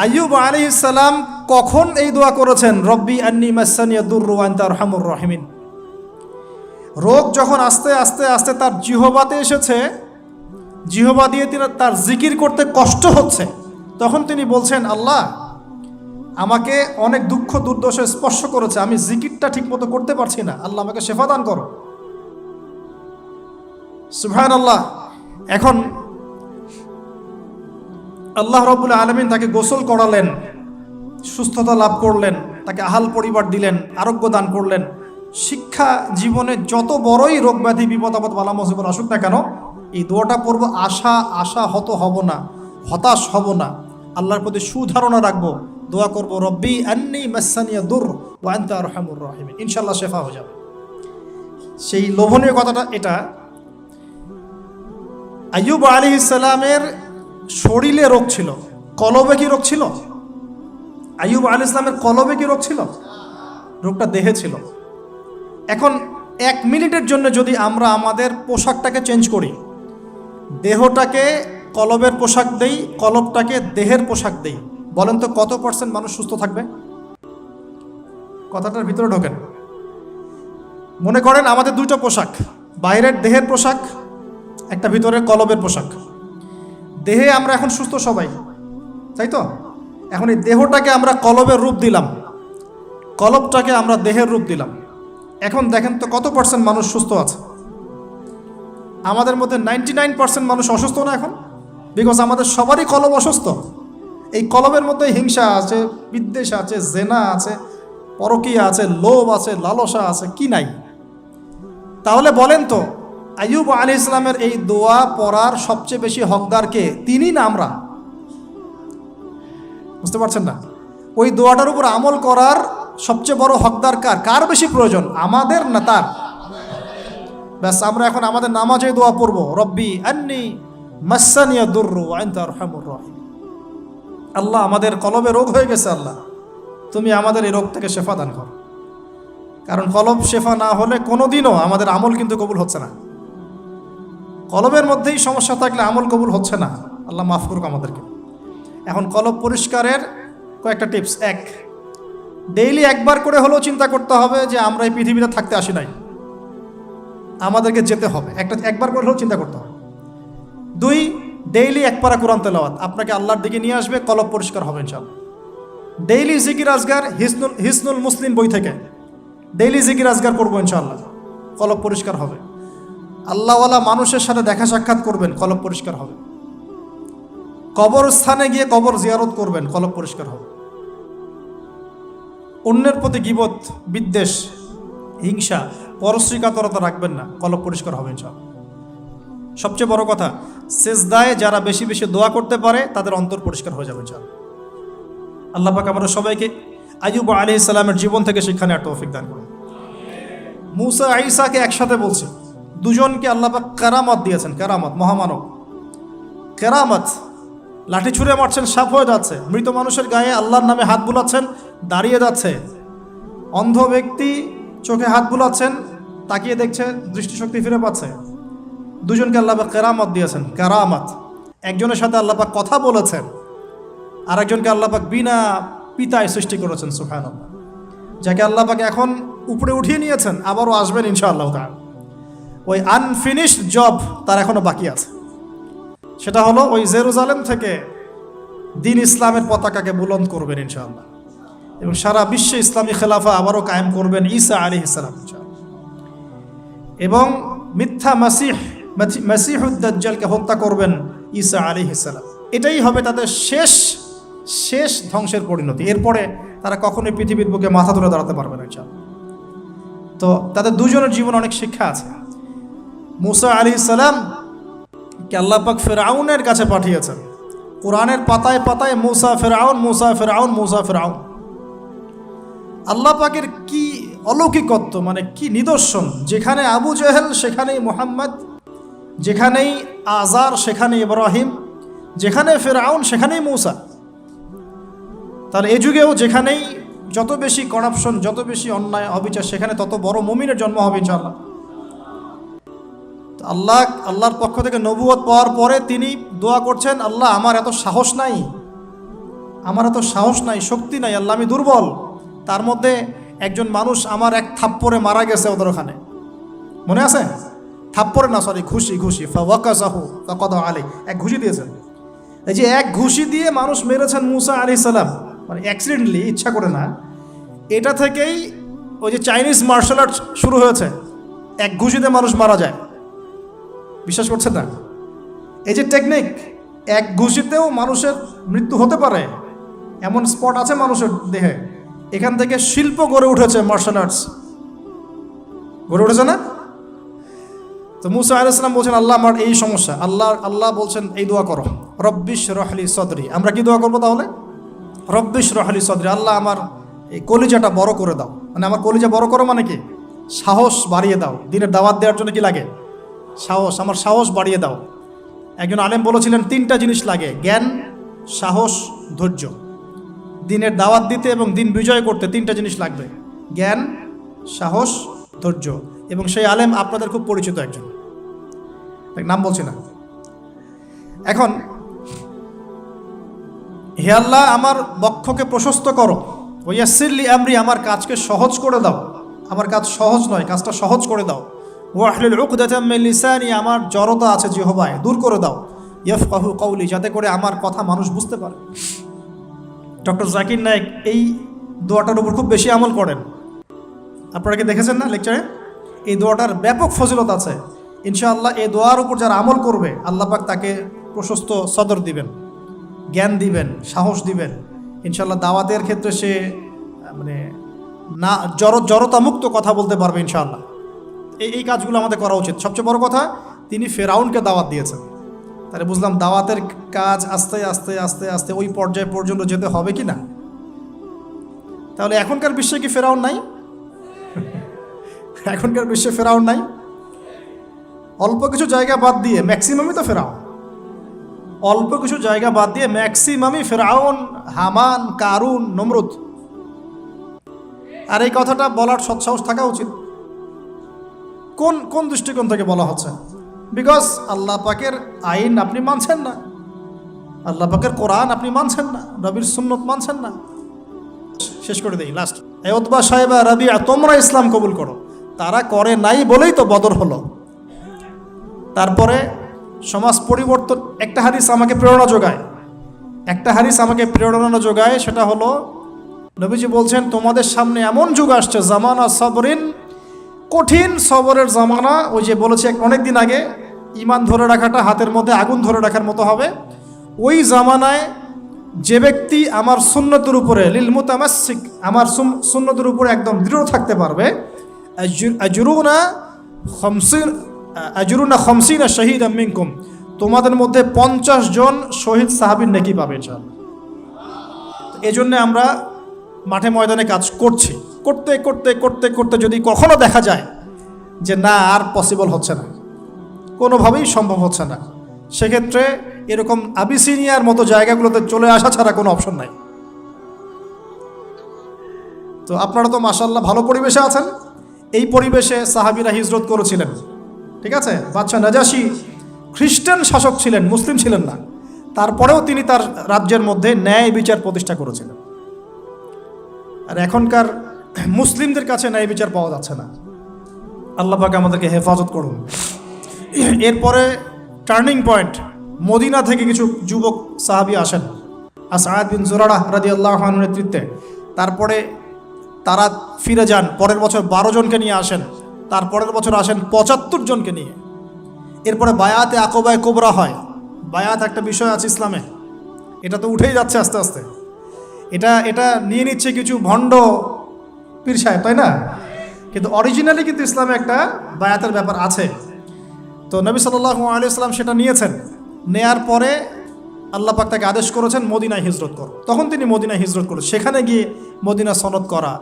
আইয়ুব আলাইহিস সালাম কখন এই দোয়া করেছেন? রব্বি আন্নী মাসানিয়া দুররু ওয়া আনতা আরহামুর রাহিমিন। রোগ যখন আস্তে আস্তে আস্তে তার জিহ্বাতে এসেছে, জিহ্বা দিয়ে তার জিকির করতে কষ্ট হচ্ছে, তখন তিনি বলছেন, আল্লাহ আমাকে অনেক দুঃখ দুর্দশা স্পর্শ করেছে, আমি জিকিরটা ঠিকমতো করতে পারছি না, আল্লাহ আমাকে শেফা দান করো। সুবহানাল্লাহ। এখন আল্লাহ রাব্বুল আলামিন তাকে গোসল করালেন, সুস্থতা লাভ করলেন, তাকে আহাল পরিবার দিলেন, আরোগ্য দান করলেন। শিক্ষা জীবনে যত বড়ই রোগ ব্যাধি বিপদ আপদ বালা মুসিবত আসুক না কেন, এই দোয়াটা পড়বো, আশাহত হব না, হতাশ হব না, আল্লাহর প্রতি সুধারণা রাখবো, দোয়া করবো রব্বি আন্নী মাসানিয়া দুর ওয়া আনতা আরহামুর রাহিমিন, ইনশাআল্লাহ শেফা হয়ে যাবে। সেই লোভনীয় কথাটা এটা। আইয়ুব আলাইহিস সালামের শরীরে রোগ ছিল, কলবে কি রোগ ছিল? আইয়ুব আলাইহিস সালামের কলবে কি রোগ ছিল? রোগটা দেহে ছিল। এখন 1 মিনিটের জন্য যদি আমরা আমাদের পোশাকটাকে চেঞ্জ করি, দেহটাকে কলবের পোশাক দেই, কলবটাকে দেহের পোশাক দেই, বলেন তো কত % মানুষ সুস্থ থাকবে? কথাটার ভিতরে ঢোকেন। মনে করেন আমাদের 2টা পোশাক, বাইরের দেহের পোশাক, একটা ভিতরের কলবের পোশাক। দেহে আমরা এখন সুস্থ সবাই, তাই তো? এখন এই দেহটাকে আমরা কলবের রূপ দিলাম, কলবটাকে আমরা দেহের রূপ দিলাম। এখন দেখেন তো কত % মানুষ সুস্থ আছে? আমাদের মধ্যে 99% মানুষ অসুস্থ না এখন, বিকজ আমাদের সবারই কলব অসুস্থ। এই কলবের মধ্যে হিংসা আছে, বিদ্বেষ আছে, জেনা আছে, পরকীয়া আছে, লোভ আছে, লালসা আছে, কি নাই? তাহলে বলেন তো আইয়ুব আলাইহিস সালামের এই দোয়া পড়ার সবচেয়ে বেশি হকদার কে? তিনি না আমরা? বুঝতে পারছেন না? ওই দোয়াটার উপর আমল করার সবচেয়ে বড় হকদার কার বেশি প্রয়োজন, আমাদের না তার? ব্যাস, আমরা এখন আমাদের নামাজে দোয়া পড়বো, রব্বি আন্নী মাসানিয়া দুররু ওয়া আনতা আরহামুর রাহিমিন। আল্লাহ আমাদের কলবে রোগ হয়ে গেছে, আল্লাহ তুমি আমাদের এই রোগ থেকে শেফা দান করো। কারণ কলব শেফা না হলে কোনোদিনও আমাদের আমল কিন্তু কবুল হচ্ছে না। কলবের মধ্যেই সমস্যা থাকলে আমল কবুল হচ্ছে না। আল্লাহ মাফ করুক আমাদেরকে। এখন কলব পরিষ্কারের কয়েকটা টিপস। 1, ডেইলি একবার করে হলেও চিন্তা করতে হবে যে আমরা এই পৃথিবীতে থাকতে আসি নাই, আমাদেরকে যেতে হবে, একবার করে হলেও চিন্তা করতে হবে। 2, ডেইলি 1 পারা কোরআন তেলাওয়াত আপনাকে আল্লাহর দিকে নিয়ে আসবে, কলব পরিষ্কার হবে ইনশাআল্লাহ। ডেইলি জিকির আজগার, হিসনুল মুসলিম বই থেকে ডেইলি জিকির আজগার করবো ইনশাআল্লাহ, কলব পরিষ্কার হবে। আল্লাহওয়ালা মানুষের সাথে দেখা সাক্ষাৎ করবেন, কলব পরিষ্কার হবে। কবরস্থানে গিয়ে কবর জিয়ারত করবেন, কলব পরিষ্কার হবে। অন্যের প্রতি গীবত, বিদ্বেষ, হিংসা পরশ্রীকাতরতা রাখবেন না, কলব পরিষ্কার হবে ইনশাআল্লাহ। সবচেয়ে বড় কথা, সেজদায় যারা বেশি বেশি দোয়া করতে পারে তাদের অন্তর পরিষ্কার হয়ে যাবে ইনশাআল্লাহ। আল্লাহ পাক আমাদের সবাইকে আইয়ুব আলাইহিস সালামের জীবন থেকে শিক্ষা নেওয়ার তৌফিক দান করুন। মুসা ঈসাকে একসাথে বলছে, দুজনকে আল্লাহ পাক কেরামত দিয়েছেন, কেরামত, মহামানব কেরামত। লাঠি ছুঁড়ে মারছেন, সাফ হয়ে যাচ্ছে। মৃত মানুষের গায়ে আল্লাহর নামে হাত বুলাচ্ছেন, দাঁড়িয়ে যাচ্ছে। অন্ধ ব্যক্তি চোখে হাত বুলাচ্ছেন, তাকিয়ে দেখছে, দৃষ্টিশক্তি ফিরে পাচ্ছে। দুজনকে আল্লাহ পাক কেরামত দিয়েছেন, কেরামত। একজনের সাথে আল্লাহ পাক কথা বলেছেন, আরেকজনকে আল্লাহ পাক বিনা পিতায় সৃষ্টি করেছেন, সুবহানাল্লাহ। যাকে আল্লাহ পাক এখন উপরে উঠিয়ে নিয়েছেন, আবারও আসবেন ইনশাআল্লাহ তাআলা। ওই আনফিনিশড জব তার এখনো বাকি আছে। সেটা হলো ওই জেরুজালেম থেকে দিন ইসলামের পতাকাকে বুলন্দ করবেন ইনশাআল্লাহ, এবং সারা বিশ্বে ইসলামী খেলাফা আবারও কায়েম করবেন ঈসা আলাইহিস সালাম ইনশাআল্লাহ। এবং মিথ্যা মাসিহুদ দাজ্জালকে হত্যা করবেন ঈসা আলাইহিস সালাম। এটাই হবে তাদের শেষ ধ্বংসের পরিণতি। এরপরে তারা কখনোই পৃথিবীর বুকে মাথা তুলে দাঁড়াতে পারবে না ইনশাআল্লাহ। তো তাদের দুজনের জীবনে অনেক শিক্ষা আছে। মুসা আলাইহিস সালাম কে আল্লাহ পাক ফিরআউনের কাছে পাঠিয়েছেন। কোরআনের পাতায় পাতায় মুসা ফিরআউন, মুসা ফিরআউন, মুসা ফিরআউন। আল্লাহ পাকের কি অলৌকিকত্ব, মানে কি নিদর্শন! যেখানে আবু জেহেল সেখানেই মুহাম্মদ, যেখানেই আজার সেখানে ইব্রাহিম, যেখানে ফিরআউন সেখানেই মুসা। তাহলে এই যুগেও যেখানেই যত বেশি করাপশন, যত বেশি অন্যায় অবিচার, সেখানে তত বড় মুমিনের জন্ম হবে ইনশাআল্লাহ। আল্লাহর পক্ষ থেকে নবুয়ত পাওয়ার পরে তিনি দোয়া করছেন, আল্লাহ আমার এত সাহস নাই, শক্তি নাই, আল্লাহ আমি দুর্বল। তার মধ্যে একজন মানুষ আমার এক থাপ্পড়ে মারা গেছে ওদের ওখানে, মনে আছে? থাপ্পড়ে না, সরি, ঘুষি ফাওয়াকাযাহু ফাকাদা আলাইহি, এক ঘুষি দিয়েছেন। এই যে এক ঘুষি দিয়ে মানুষ মেরেছেন মুসা আলাইহিস সালাম, মানে অ্যাক্সিডেন্টলি, ইচ্ছা করে না। এটা থেকেই ওই যে চাইনিজ মার্শাল আর্ট শুরু হয়েছে, এক ঘুষিতে মানুষ মারা যায়। বিশ্বাস করছেন না? এই যে টেকনিক, এক ঘুষিতেও মানুষের মৃত্যু হতে পারে, এমন স্পট আছে মানুষের দেহে। এখান থেকে শিল্প গড়ে উঠেছে, মার্শাল আর্টস গড়ে উঠেছে না? তো মুসা আলাইহিস সালাম বলছেন, আল্লাহ আমার এই সমস্যা। আল্লাহ বলছেন এই দোয়া করো, রব্বিশ রহলি সদরি। আমরা কি দোয়া করবো তাহলে? রব্বিশ রহলি সদরি, আল্লাহ আমার এই কলিজাটা বড় করে দাও। মানে আমার কলিজা বড় করো মানে কি? সাহস বাড়িয়ে দাও। দিনের দাওয়াত দেওয়ার জন্য কি লাগে? সাহস। আমার সাহস বাড়িয়ে দাও। একজন আলেম বলেছিলেন 3টা জিনিস লাগে, জ্ঞান, সাহস, ধৈর্য। দিনের দাওয়াত দিতে এবং দিন বিজয় করতে 3টা জিনিস লাগবে, জ্ঞান, সাহস, ধৈর্য। এবং সেই আলেম আপনাদের খুব পরিচিত একজন, নাম বলছি না এখন। হে আল্লাহ, আমার বক্ষকে প্রশস্ত করো, ওয়াসিরলি আমরি, আমার কাজকে সহজ করে দাও। আমার কাজ সহজ নয়, কাজটা সহজ করে দাও। ওয়াহলুল উকদাতাম মিন লিসানি, আমার জড়তা আছে জিহ্বায়, দূর করে দাও। ইয়াফকাহু কওলি, যাতে করে আমার কথা মানুষ বুঝতে পারে। ডক্টর জাকির নায়েক এই দোয়াটার উপর খুব বেশি আমল করেন। আপনারা কি দেখেছেন না লেকচারে? এই দোয়াটার ব্যাপক ফজিলত আছে ইনশাআল্লাহ। এই দোয়ার উপর যারা আমল করবে, আল্লাহ পাক তাকে প্রশস্ত সদর দিবেন, জ্ঞান দিবেন, সাহস দিবেন ইনশাআল্লাহ। দাওয়াতের ক্ষেত্রে সে মানে না জড়তা মুক্ত কথা বলতে পারবে ইনশাআল্লাহ। এই কাজগুলো আমাদের করা উচিত। সবচেয়ে বড় কথা, তিনি ফেরাউনকে দাওয়াত দিয়েছেন। তাহলে বুঝলাম দাওয়াতের কাজ আস্তে আস্তে আস্তে আস্তে ওই পর্যায় পর্যন্ত যেতে হবে কি না? তাহলে এখনকার বিশ্বে কি ফেরাউন নাই? এখনকার বিশ্বে ফেরাউন নাই? অল্প কিছু জায়গা বাদ দিয়ে ম্যাক্সিমামই তো ফেরাউন। অল্প কিছু জায়গা বাদ দিয়ে ম্যাক্সিমামই ফেরাউন, হামান, কারুন, নমরুদ। আর এই কথাটা বলার সৎসাহস থাকা উচিত। কোন দৃষ্টিকোণ থেকে বলা হচ্ছে? বিকজ আল্লাহ পাকের আইন আপনি মানছেন না, আল্লাহ পাকের কোরআন আপনি মানছেন না, নবীর সুন্নত মানছেন না। শেষ করে দেই লাস্ট। উতবা সাহেবা, রাবিয়া, তোমরা ইসলাম কবুল করো। তারা করে নাই বলেই তো বদর হলো। তারপরে সমাজ পরিবর্তন। একটা হাদিস আমাকে প্রেরণা যোগায়, সেটা হলো নবীজি বলছেন, তোমাদের সামনে এমন যুগ আসছে, জামানা সবরিন, কঠিন সবরের জামানা। ওই যে বলেছি অনেক দিন আগে, ইমান ধরে রাখাটা হাতের মধ্যে আগুন ধরে রাখার মতো হবে। ওই জামানায় যে ব্যক্তি আমার সুন্নতের উপরে লিল মুতামাসসিক, আমার সুন্নতের উপরে একদম দৃঢ় থাকতে পারবে, আজরুনা খামসিনা শাহীদাম মিনকুম, তোমাদের মধ্যে 50 জন শহীদ সাহাবীর নেকি পাবে ইনশাআল্লাহ। এই জন্য আমরা মাঠে ময়দানে কাজ করছি, করতে করতে করতে করতে যদি কখনো দেখা যায় যে না আর পসিবল হচ্ছে না, কোনোভাবেই সম্ভব হচ্ছে না, সেক্ষেত্রে এরকম আবিসিনিয়ার মতো জায়গাগুলোতে চলে আসা ছাড়া কোনো অপশন নাই। তো আপনারা তো মাশাআল্লাহ ভালো পরিবেশে আছেন। এই পরিবেশে সাহাবীরা হিজরত করেছিলেন, ঠিক আছে। বাদশা নাজাশী খ্রিস্টান শাসক ছিলেন, মুসলিম ছিলেন না, তারপরেও তিনি তার রাজ্যের মধ্যে ন্যায় বিচার প্রতিষ্ঠা করেছিলেন। আর এখনকার মুসলিমদের কাছে ন্যায় বিচার পাওয়া যাচ্ছে না। আল্লাহ পাক আমাদেরকে হেফাজত করুন। এরপরে টার্নিং পয়েন্ট, মদিনা থেকে কিছু যুবক সাহাবী আসেন আসআদ বিন জুরারাহ রাদিয়াল্লাহু আনহুর নেতৃত্বে। তারপরে তারা ফিরে যান, পরের বছর 12 জনকে নিয়ে আসেন, তারপরের বছর আসেন 75 জনকে নিয়ে। এরপরে বায়াতে আকবায়ে কুবরা হয়। বায়াত একটা বিষয় আছে ইসলামে, এটা তো উঠেই যাচ্ছে আস্তে আস্তে। এটা নিয়ে নিচ্ছে কিছু ভণ্ড পীর সাহেব, তাই না? কিন্তু অরিজিনালি কিন্তু ইসলামে একটা বায়াতের ব্যাপার আছে। তো নবী সাল্লাল্লাহু আলাইহি ওয়াসাল্লাম সেটা নিয়েছেন। নেয়ার পরে আল্লাহ পাক তাকে আদেশ করেছেন মদিনায় হিজরত কর। তখন তিনি মদিনায় হিজরত করেন। সেখানে গিয়ে মদিনা সনদ করা,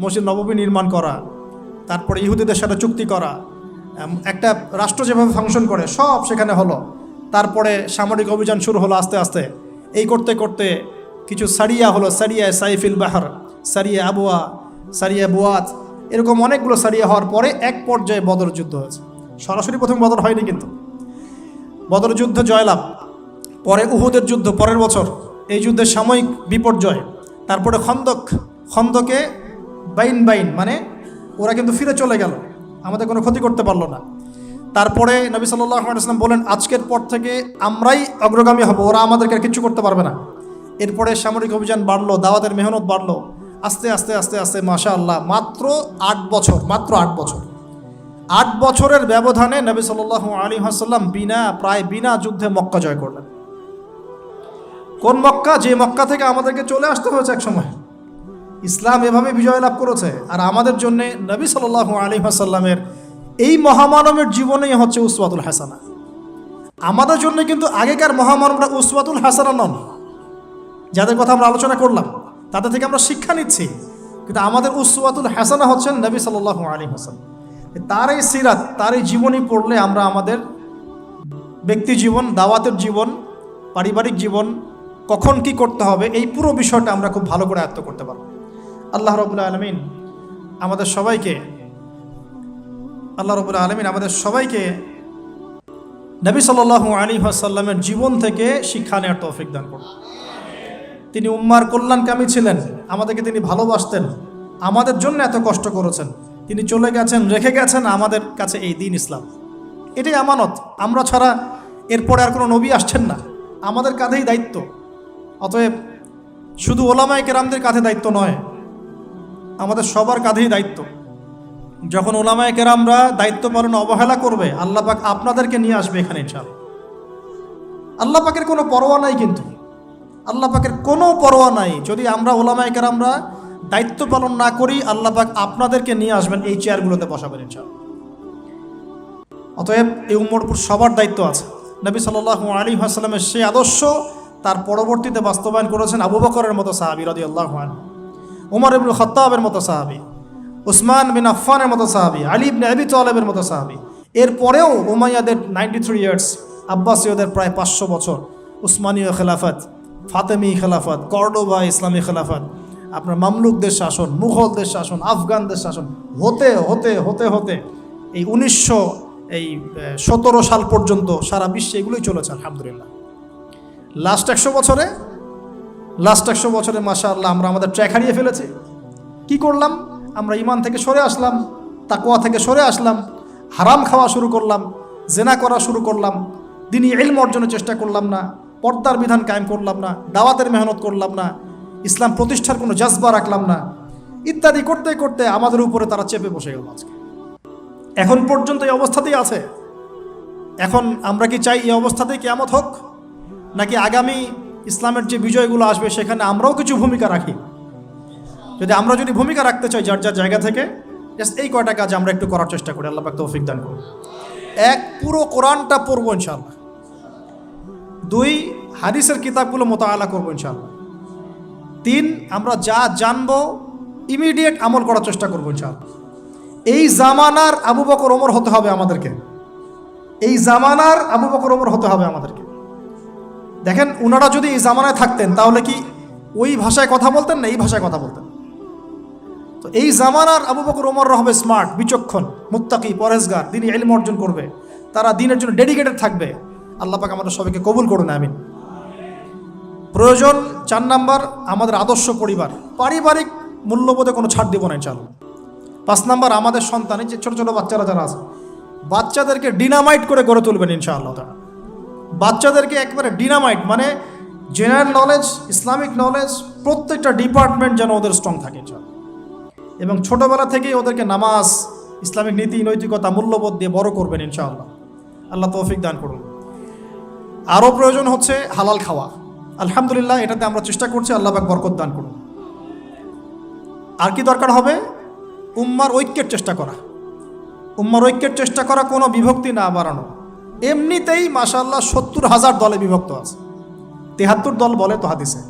মসজিদ নববী নির্মাণ করা, তারপরে ইহুদিদের সাথে চুক্তি করা, একটা রাষ্ট্র যেভাবে ফাংশন করে সব সেখানে হলো। তারপরে সামরিক অভিযান শুরু হলো আস্তে আস্তে। এই করতে করতে কিছু সারিয়া হলো, সারিয়া সাইফিল বাহার, সারিয়া আবুয়া, সারিয়া বুয়াত, এরকম অনেকগুলো সারিয়া হওয়ার পরে এক পর্যায়ে বদর যুদ্ধ হয়েছে। সরাসরি প্রথম বদর হয়নি, কিন্তু বদর যুদ্ধ জয়লাভ, পরে উহুদের যুদ্ধ পরের বছর, এই যুদ্ধের সাময়িক বিপর্যয়। তারপরে খন্দকে বাইন মানে ওরা কিন্তু ফিরে চলে গেল, আমাদের কোনো ক্ষতি করতে পারলো না। তারপরে নবী সাল্লাল্লাহু আলাইহি ওয়াসাল্লাম বলেন আজকের পর থেকে আমরাই অগ্রগামী হব, ওরা আমাদেরকে আর কিছু করতে পারবে না। এরপরে সামরিক অভিযান বাড়লো, দাওয়াতের মেহনত বাড়লো, আস্তে আস্তে আস্তে আস্তে মাশাআল্লাহ মাত্র 8 বছর 8 বছরের ব্যবধানে নবী সাল্লাল্লাহু আলাইহি ওয়াসাল্লাম প্রায় বিনা যুদ্ধে মক্কা জয় করলেন। কোন মক্কা? যে মক্কা থেকে আমাদেরকে চলে আসতে হয়েছে এক সময়। ইসলাম এভাবে বিজয় লাভ করেছে। আর আমাদের জন্য নবী সাল্লাল্লাহু আলাইহি ওয়াসাল্লামের এই মহামানবের জীবনেই হচ্ছে উসওয়াতুল হাসানা। আমাদের জন্য কিন্তু আগেকার মহামানবরা উসওয়াতুল হাসানা নন, যাদের কথা আমরা আলোচনা করলাম তাদের থেকে আমরা শিক্ষা নিচ্ছি, কিন্তু আমাদের উসওয়াতুল হাসানা হচ্ছেন নবী সাল্লাল্লাহু আলাইহি ওয়াসাল্লাম। তার এই সিরাত, তার এই জীবনী পড়লে আমরা আমাদের ব্যক্তি জীবন, দাওয়াতের জীবন, পারিবারিক জীবন, কখন কি করতে হবে, এই পুরো বিষয়টা আমরা খুব ভালো করে আয়ত্ত করতে পারব। আল্লাহ রাব্বুল আলামিন আমাদের সবাইকে নবী সাল্লাল্লাহু আলাইহি ওয়াসাল্লামের জীবন থেকে শিক্ষা নেওয়ার তৌফিক দান করুন। তিনি উম্মার কল্যাণকামী ছিলেন, আমাদেরকে তিনি ভালোবাসতেন, আমাদের জন্য এত কষ্ট করেছেন, তিনি চলে গেছেন, রেখে গেছেন আমাদের কাছে এই দিন ইসলাম। এটাই আমানত। আমরা ছাড়া এরপরে আর কোনো নবী আসছেন না, আমাদের কাঁধেই দায়িত্ব। অতএব শুধু ওলামায়ে কেরামদের কাঁধে দায়িত্ব নয়, আমাদের সবার কাঁধেই দায়িত্ব। যখন ওলামায়ে কেরামরা দায়িত্ব পালন অবহেলা করবে, আল্লাহ পাক আপনাদেরকে নিয়ে আসবে এখানে ইনশাআল্লাহ। আল্লাহ পাকের কোনো পরোয়া নাই, কিন্তু আল্লাহ পাকের কোনো পরোয়া নাই। যদি আমরা ওলামায়ে কেরামরা দায়িত্ব পালন না করি, আল্লাহ পাক আপনাদেরকে নিয়ে আসবেন, এই চেয়ারগুলোতে বসাবেন ইনশাআল্লাহ। অতএব এই উম্মর উপর সবার দায়িত্ব আছে। নবী সাল্লাল্লাহু আলাইহি ওয়াসাল্লামের সেই আদর্শ তার পরবর্তীতে বাস্তবায়ন করেছেন আবু বকরের মতো সাহাবী রাদিয়াল্লাহু আনহু, ওমর ইবনে খাত্তাবের মতো সাহাবী, উসমান বিন আফফানের মতো সাহাবী, আলী ইবনে আবি তালেবের মতো সাহাবী। এরপরেও উমাইয়াদের 93 ইয়ার্স, আব্বাসীয়দের প্রায় 500 বছর, উসমানীয় খেলাফত, ফাতেমি খেলাফত, কর্ডোবা ইসলামী খেলাফত, আপনার মামলুকদের শাসন, মুঘলদের শাসন, আফগানদের শাসন হতে হতে হতে হতে এই 1917 সাল পর্যন্ত সারা বিশ্বে এগুলোই চলেছে আলহামদুলিল্লাহ। লাস্ট 100 বছরে মাশাআল্লাহ আমরা আমাদের ট্র্যাক হারিয়ে ফেলেছি। কি করলাম? আমরা ঈমান থেকে সরে আসলাম, তাকওয়া থেকে সরে আসলাম, হারাম খাওয়া শুরু করলাম, জেনা করা শুরু করলাম, দ্বীনি ইলম অর্জনের চেষ্টা করলাম না, পর্দার বিধান কায়েম করলাম না, দাওয়াতের মেহনত করলাম না, ইসলাম প্রতিষ্ঠার কোনো জজবা রাখলাম না, ইত্যাদি করতে করতে আমাদের উপরে তারা চেপে বসে গেল। আজকে এখন পর্যন্ত এই অবস্থাতেই আছে। এখন আমরা কি চাই এই অবস্থাতেই কিয়ামত হোক, নাকি আগামী ইসলামের যে বিজয়গুলো আসবে সেখানে আমরাও কিছু ভূমিকা রাখি? যদি ভূমিকা রাখতে চাই যার যার জায়গা থেকে, জাস্ট এই কয়টা কাজ আমরা একটু করার চেষ্টা করি, আল্লাহ পাক তৌফিক দান করুন। এক, পুরো কোরআনটা পড়বো ইনশাআল্লাহ। 2, হাদিসের কিতাবগুলো মোতাআলা করবো ইনশাআল্লাহ। 3, আমরা যা জানবো ইমিডিয়েট আমল করার চেষ্টা করবো ইনশাআল্লাহ। এই জামানার আবু বকর ওমর হতে হবে আমাদেরকে, এই জামানার আবু বকর ওমর হতে হবে আমাদেরকে। দেখেন, ওনারা যদি এই জামানায় থাকতেন তাহলে কি ওই ভাষায় কথা বলতেন না এই ভাষায় কথা বলতেন? তো এই জামানার আবু বকর ওমররা হবে স্মার্ট, বিচক্ষণ, মুত্তাকি, পরহেজগার, দিনী ইলম অর্জন করবে, তারা দিনের জন্য ডেডিকেটেড থাকবে। আল্লাহ পাক আমাদের সবাইকে কবুল করুন, আমিন। প্রয়োজন 4 নাম্বার, আমাদের আদর্শ পরিবার, পারিবারিক মূল্যবোধে কোনো ছাড় দিব না ইনশাআল্লাহ। 5 নাম্বার, আমাদের সন্তান, এই যে ছোটো ছোটো বাচ্চারা যারা আছে, বাচ্চাদেরকে ডিনামাইট করে গড়ে তুলবেন ইনশাআল্লাহ তাআলা। বাচ্চাদেরকে একবারে ডিনামাইট, মানে জেনারেল নলেজ, ইসলামিক নলেজ, প্রত্যেকটা ডিপার্টমেন্ট যেন ওদের স্ট্রং থাকে ইনশাআল্লাহ। এবং ছোটোবেলা থেকেই ওদেরকে নামাজ, ইসলামিক নীতি নৈতিকতা, মূল্যবোধ দিয়ে বড় করবেন ইনশাআল্লাহ। আল্লাহ তৌফিক দান করুন। আরও প্রয়োজন হচ্ছে হালাল খাওয়া। আলহামদুলিল্লাহ, এটাতে আমরা চেষ্টা করছি, আল্লাহ পাক বরকত দান করুন। আর কি দরকার হবে? উম্মার ঐক্যের চেষ্টা করা, উম্মার ঐক্যের চেষ্টা করা, কোনো বিভক্তি না বাড়ানো। এমনিতেই মাশাআল্লাহ 70,000 দলে বিভক্ত আছে, 73 দল বলে তো হাদিসে।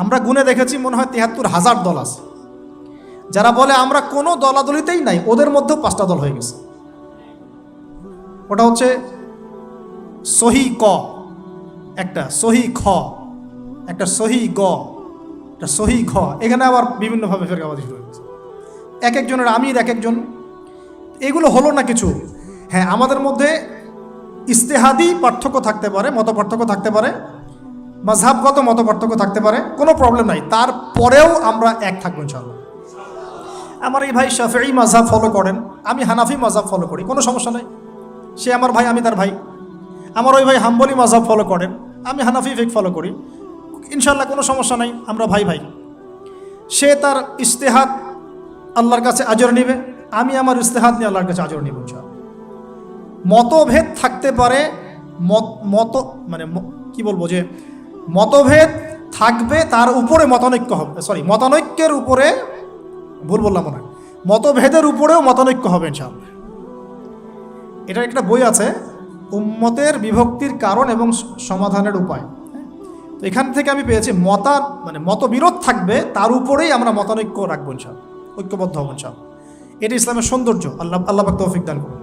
আমরা গুনে দেখেছি, মনে হয় 73,000 দল আছে। যারা বলে আমরা কোনো দলাদলিতেই নাই, ওদের মধ্যেও 5টা দল হয়ে গেছে। ওটা হচ্ছে সহি ক একটা, সহি খ একটা, সহি গ একটা, সহি খ। এখানে আবার বিভিন্নভাবে ফেরকাবাজি শুরু হয়ে গেছে, এক একজনের আমির এক একজন। এগুলো হলো না কিছু। হ্যাঁ, আমাদের মধ্যে ইজতিহাদি পার্থক্য থাকতে পারে, মত পার্থক্য থাকতে পারে, মাযহাবগত মত পার্থক্য থাকতে পারে, কোনো প্রবলেম নাই। তারপরেও আমরা এক থাকবো ইনশাআল্লাহ। আমার এই ভাই শাফিঈ মাযহাব ফলো করেন, আমি হানাফি মাযহাব ফলো করি, কোনো সমস্যা নাই। সে আমার ভাই, আমি তার ভাই। আমার ওই ভাই হাম্বলি মাযহাব ফলো করেন, আমি হানাফি ফিকহ ফলো করি, ইনশাআল্লাহ কোনো সমস্যা নাই, আমরা ভাই ভাই। সে তার ইজতিহাদ আল্লাহর কাছে আজর নেবে, আমি আমার ইজতিহাদ নিয়ে আল্লাহর কাছে আজর নেব ইনশাআল্লাহ। মতভেদ থাকতে পারে, কি বলবো, যে মতভেদ থাকবে, তার উপরে মতানৈক্য হবে, মতানৈক্যের উপরে, ভুল বললাম মনে হয়, মতভেদের উপরেও মতানৈক্য হবে ইনশাআল্লাহ। এটার একটা বই আছে, উম্মতের বিভক্তির কারণ এবং সমাধানের উপায়। তো এখান থেকে আমি পেয়েছি, মতবিরোধ থাকবে, তার উপরেই আমরা মতানৈক্য রাখবো ইনশাআল্লাহ, ঐক্যবদ্ধ হব ইনশাআল্লাহ। এটা ইসলামের সৌন্দর্য। আল্লাহ পাক তৌফিক দান করুন।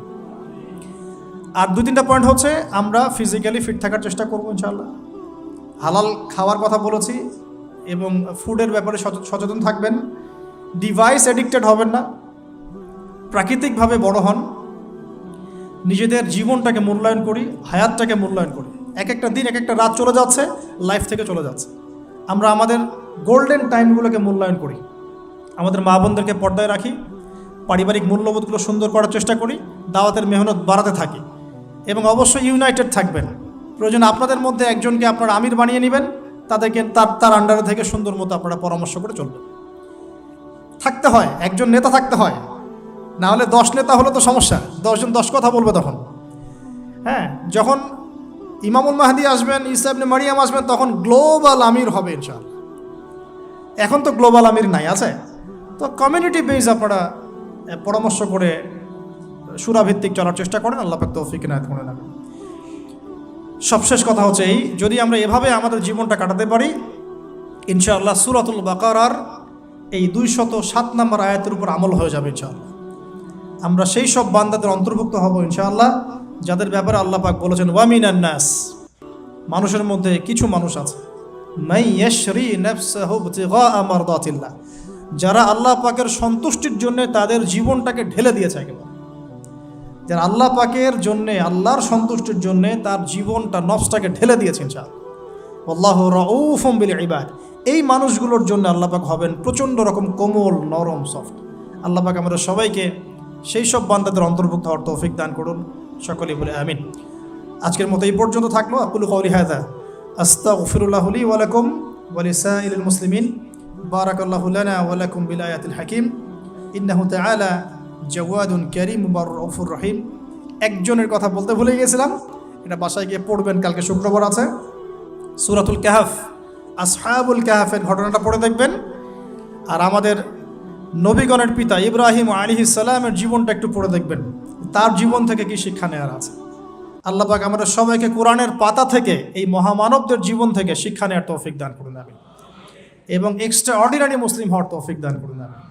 আর 2-3টা পয়েন্ট হচ্ছে, আমরা ফিজিক্যালি ফিট থাকার চেষ্টা করবো ইনশাআল্লাহ। হালাল খাওয়ার কথা বলেছি, এবং ফুডের ব্যাপারে সচেতন থাকবেন। ডিভাইস এডিক্টেড হবেন না, প্রাকৃতিকভাবে বড় হন, নিজেদের জীবনটাকে মূল্যায়ন করি, হায়াতটাকে মূল্যায়ন করি। এক একটা দিন, এক একটা রাত চলে যাচ্ছে, লাইফ থেকে চলে যাচ্ছে। আমরা আমাদের গোল্ডেন টাইমগুলোকে মূল্যায়ন করি, আমাদের মা বোনদেরকে পর্দায় রাখি, পারিবারিক মূল্যবোধগুলো সুন্দর করার চেষ্টা করি, দাওয়াতের মেহনত বাড়াতে থাকি, এবং অবশ্যই ইউনাইটেড থাকবেন। প্রয়োজন আপনাদের মধ্যে একজনকে আপনারা আমির বানিয়ে নেবেন, তাদেরকে তার আন্ডারে থেকে সুন্দর মতো আপনারা পরামর্শ করে চলবেন। থাকতে হয়, একজন নেতা থাকতে হয়, না হলে 10 নেতা হলে তো সমস্যা, 10 জন 10 কথা বলবে তখন। হ্যাঁ, যখন ইমামুল মাহদি আসবেন, ঈসা ইবনে মারিয়াম আসবেন, তখন গ্লোবাল আমির হবে ইনশাআল্লাহ। এখন তো গ্লোবাল আমির নাই, আছে তো কমিউনিটি বেস আপনারা পরামর্শ করে সুরাভিত্তিক চলার চেষ্টা করেন। আল্লাহ পাক তৌফিক ইনায়াত করেন। সবশেষ কথা হচ্ছে এই, যদি আমরা এভাবে আমাদের জীবনটা কাটাতে পারি ইনশাআল্লাহ, সূরাতুল বাকারার এই 207 নম্বর আয়াতের উপর আমল হয়ে যাবে ইনশাআল্লাহ। আমরা সেই সব বান্দাদের অন্তর্ভুক্ত হব ইনশাআল্লাহ, যাদের ব্যাপারে আল্লাহ পাক বলেছেন, ওয়া মিনান নাস, মানুষের মধ্যে কিছু মানুষ আছে, মাই ইয়াশরি নাফসাহু ইবতিগা মারদাতিল্লাহ, যারা আল্লাহ পাকের সন্তুষ্টির জন্য তাদের জীবনটাকে ঢেলে দিয়েছে। একেবারে যারা আল্লাহ পাকের জন্যে, আল্লাহর সন্তুষ্টির জন্যে তার জীবনটা, নফসটাকে ঢেলে দিয়েছেন ইনশাআল্লাহ। আল্লাহু রাউফুম বিল ইবাদ, এই মানুষগুলোর জন্য আল্লাহ পাক হবেন প্রচণ্ড রকম কোমল, নরম, সফট। আল্লাহ পাক আমাদের সবাইকে সেই সব বান্দাদের অন্তর্ভুক্ত হওয়ার তৌফিক দান করুন, সকলেই বলে আমিন। আজকের মতো এই পর্যন্ত থাকলো। আকুলু কওলি হাযা আস্তাগফিরুল্লাহ লি ওয়া লাকুম ওয়া লিসাইরিল মুসলিমিন। বারাকাল্লাহু লানা ওয়া লাকুম বিল আয়াতিল হাকিম। ইন্নাহু তাআলা জাওয়াদুন কারীম রাউফুর রহিম। একজনের কথা বলতে ভুলে গিয়েছিলাম, এটা বাসায় গিয়ে পড়বেন, কালকে শুক্রবার আছে। সূরাতুল কাহফ, আসহাবুল কাহফের ঘটনাটা পড়ে দেখবেন। আর আমাদের নবীগণের পিতা ইব্রাহিম আলাইহিস সালামের জীবনটা একটু পড়ে দেখবেন, তার জীবন থেকে কি শিক্ষা নেওয়ার আছে। আল্লাহ পাক আমাদের সবাইকে কোরআনের পাতা থেকে এই মহামানবদের জীবন থেকে শিক্ষা নেওয়ার তৌফিক দান করুন আমিন, এবং এক্সট্রা অর্ডিনারি মুসলিম হওয়ার তৌফিক দান করুন আমিন।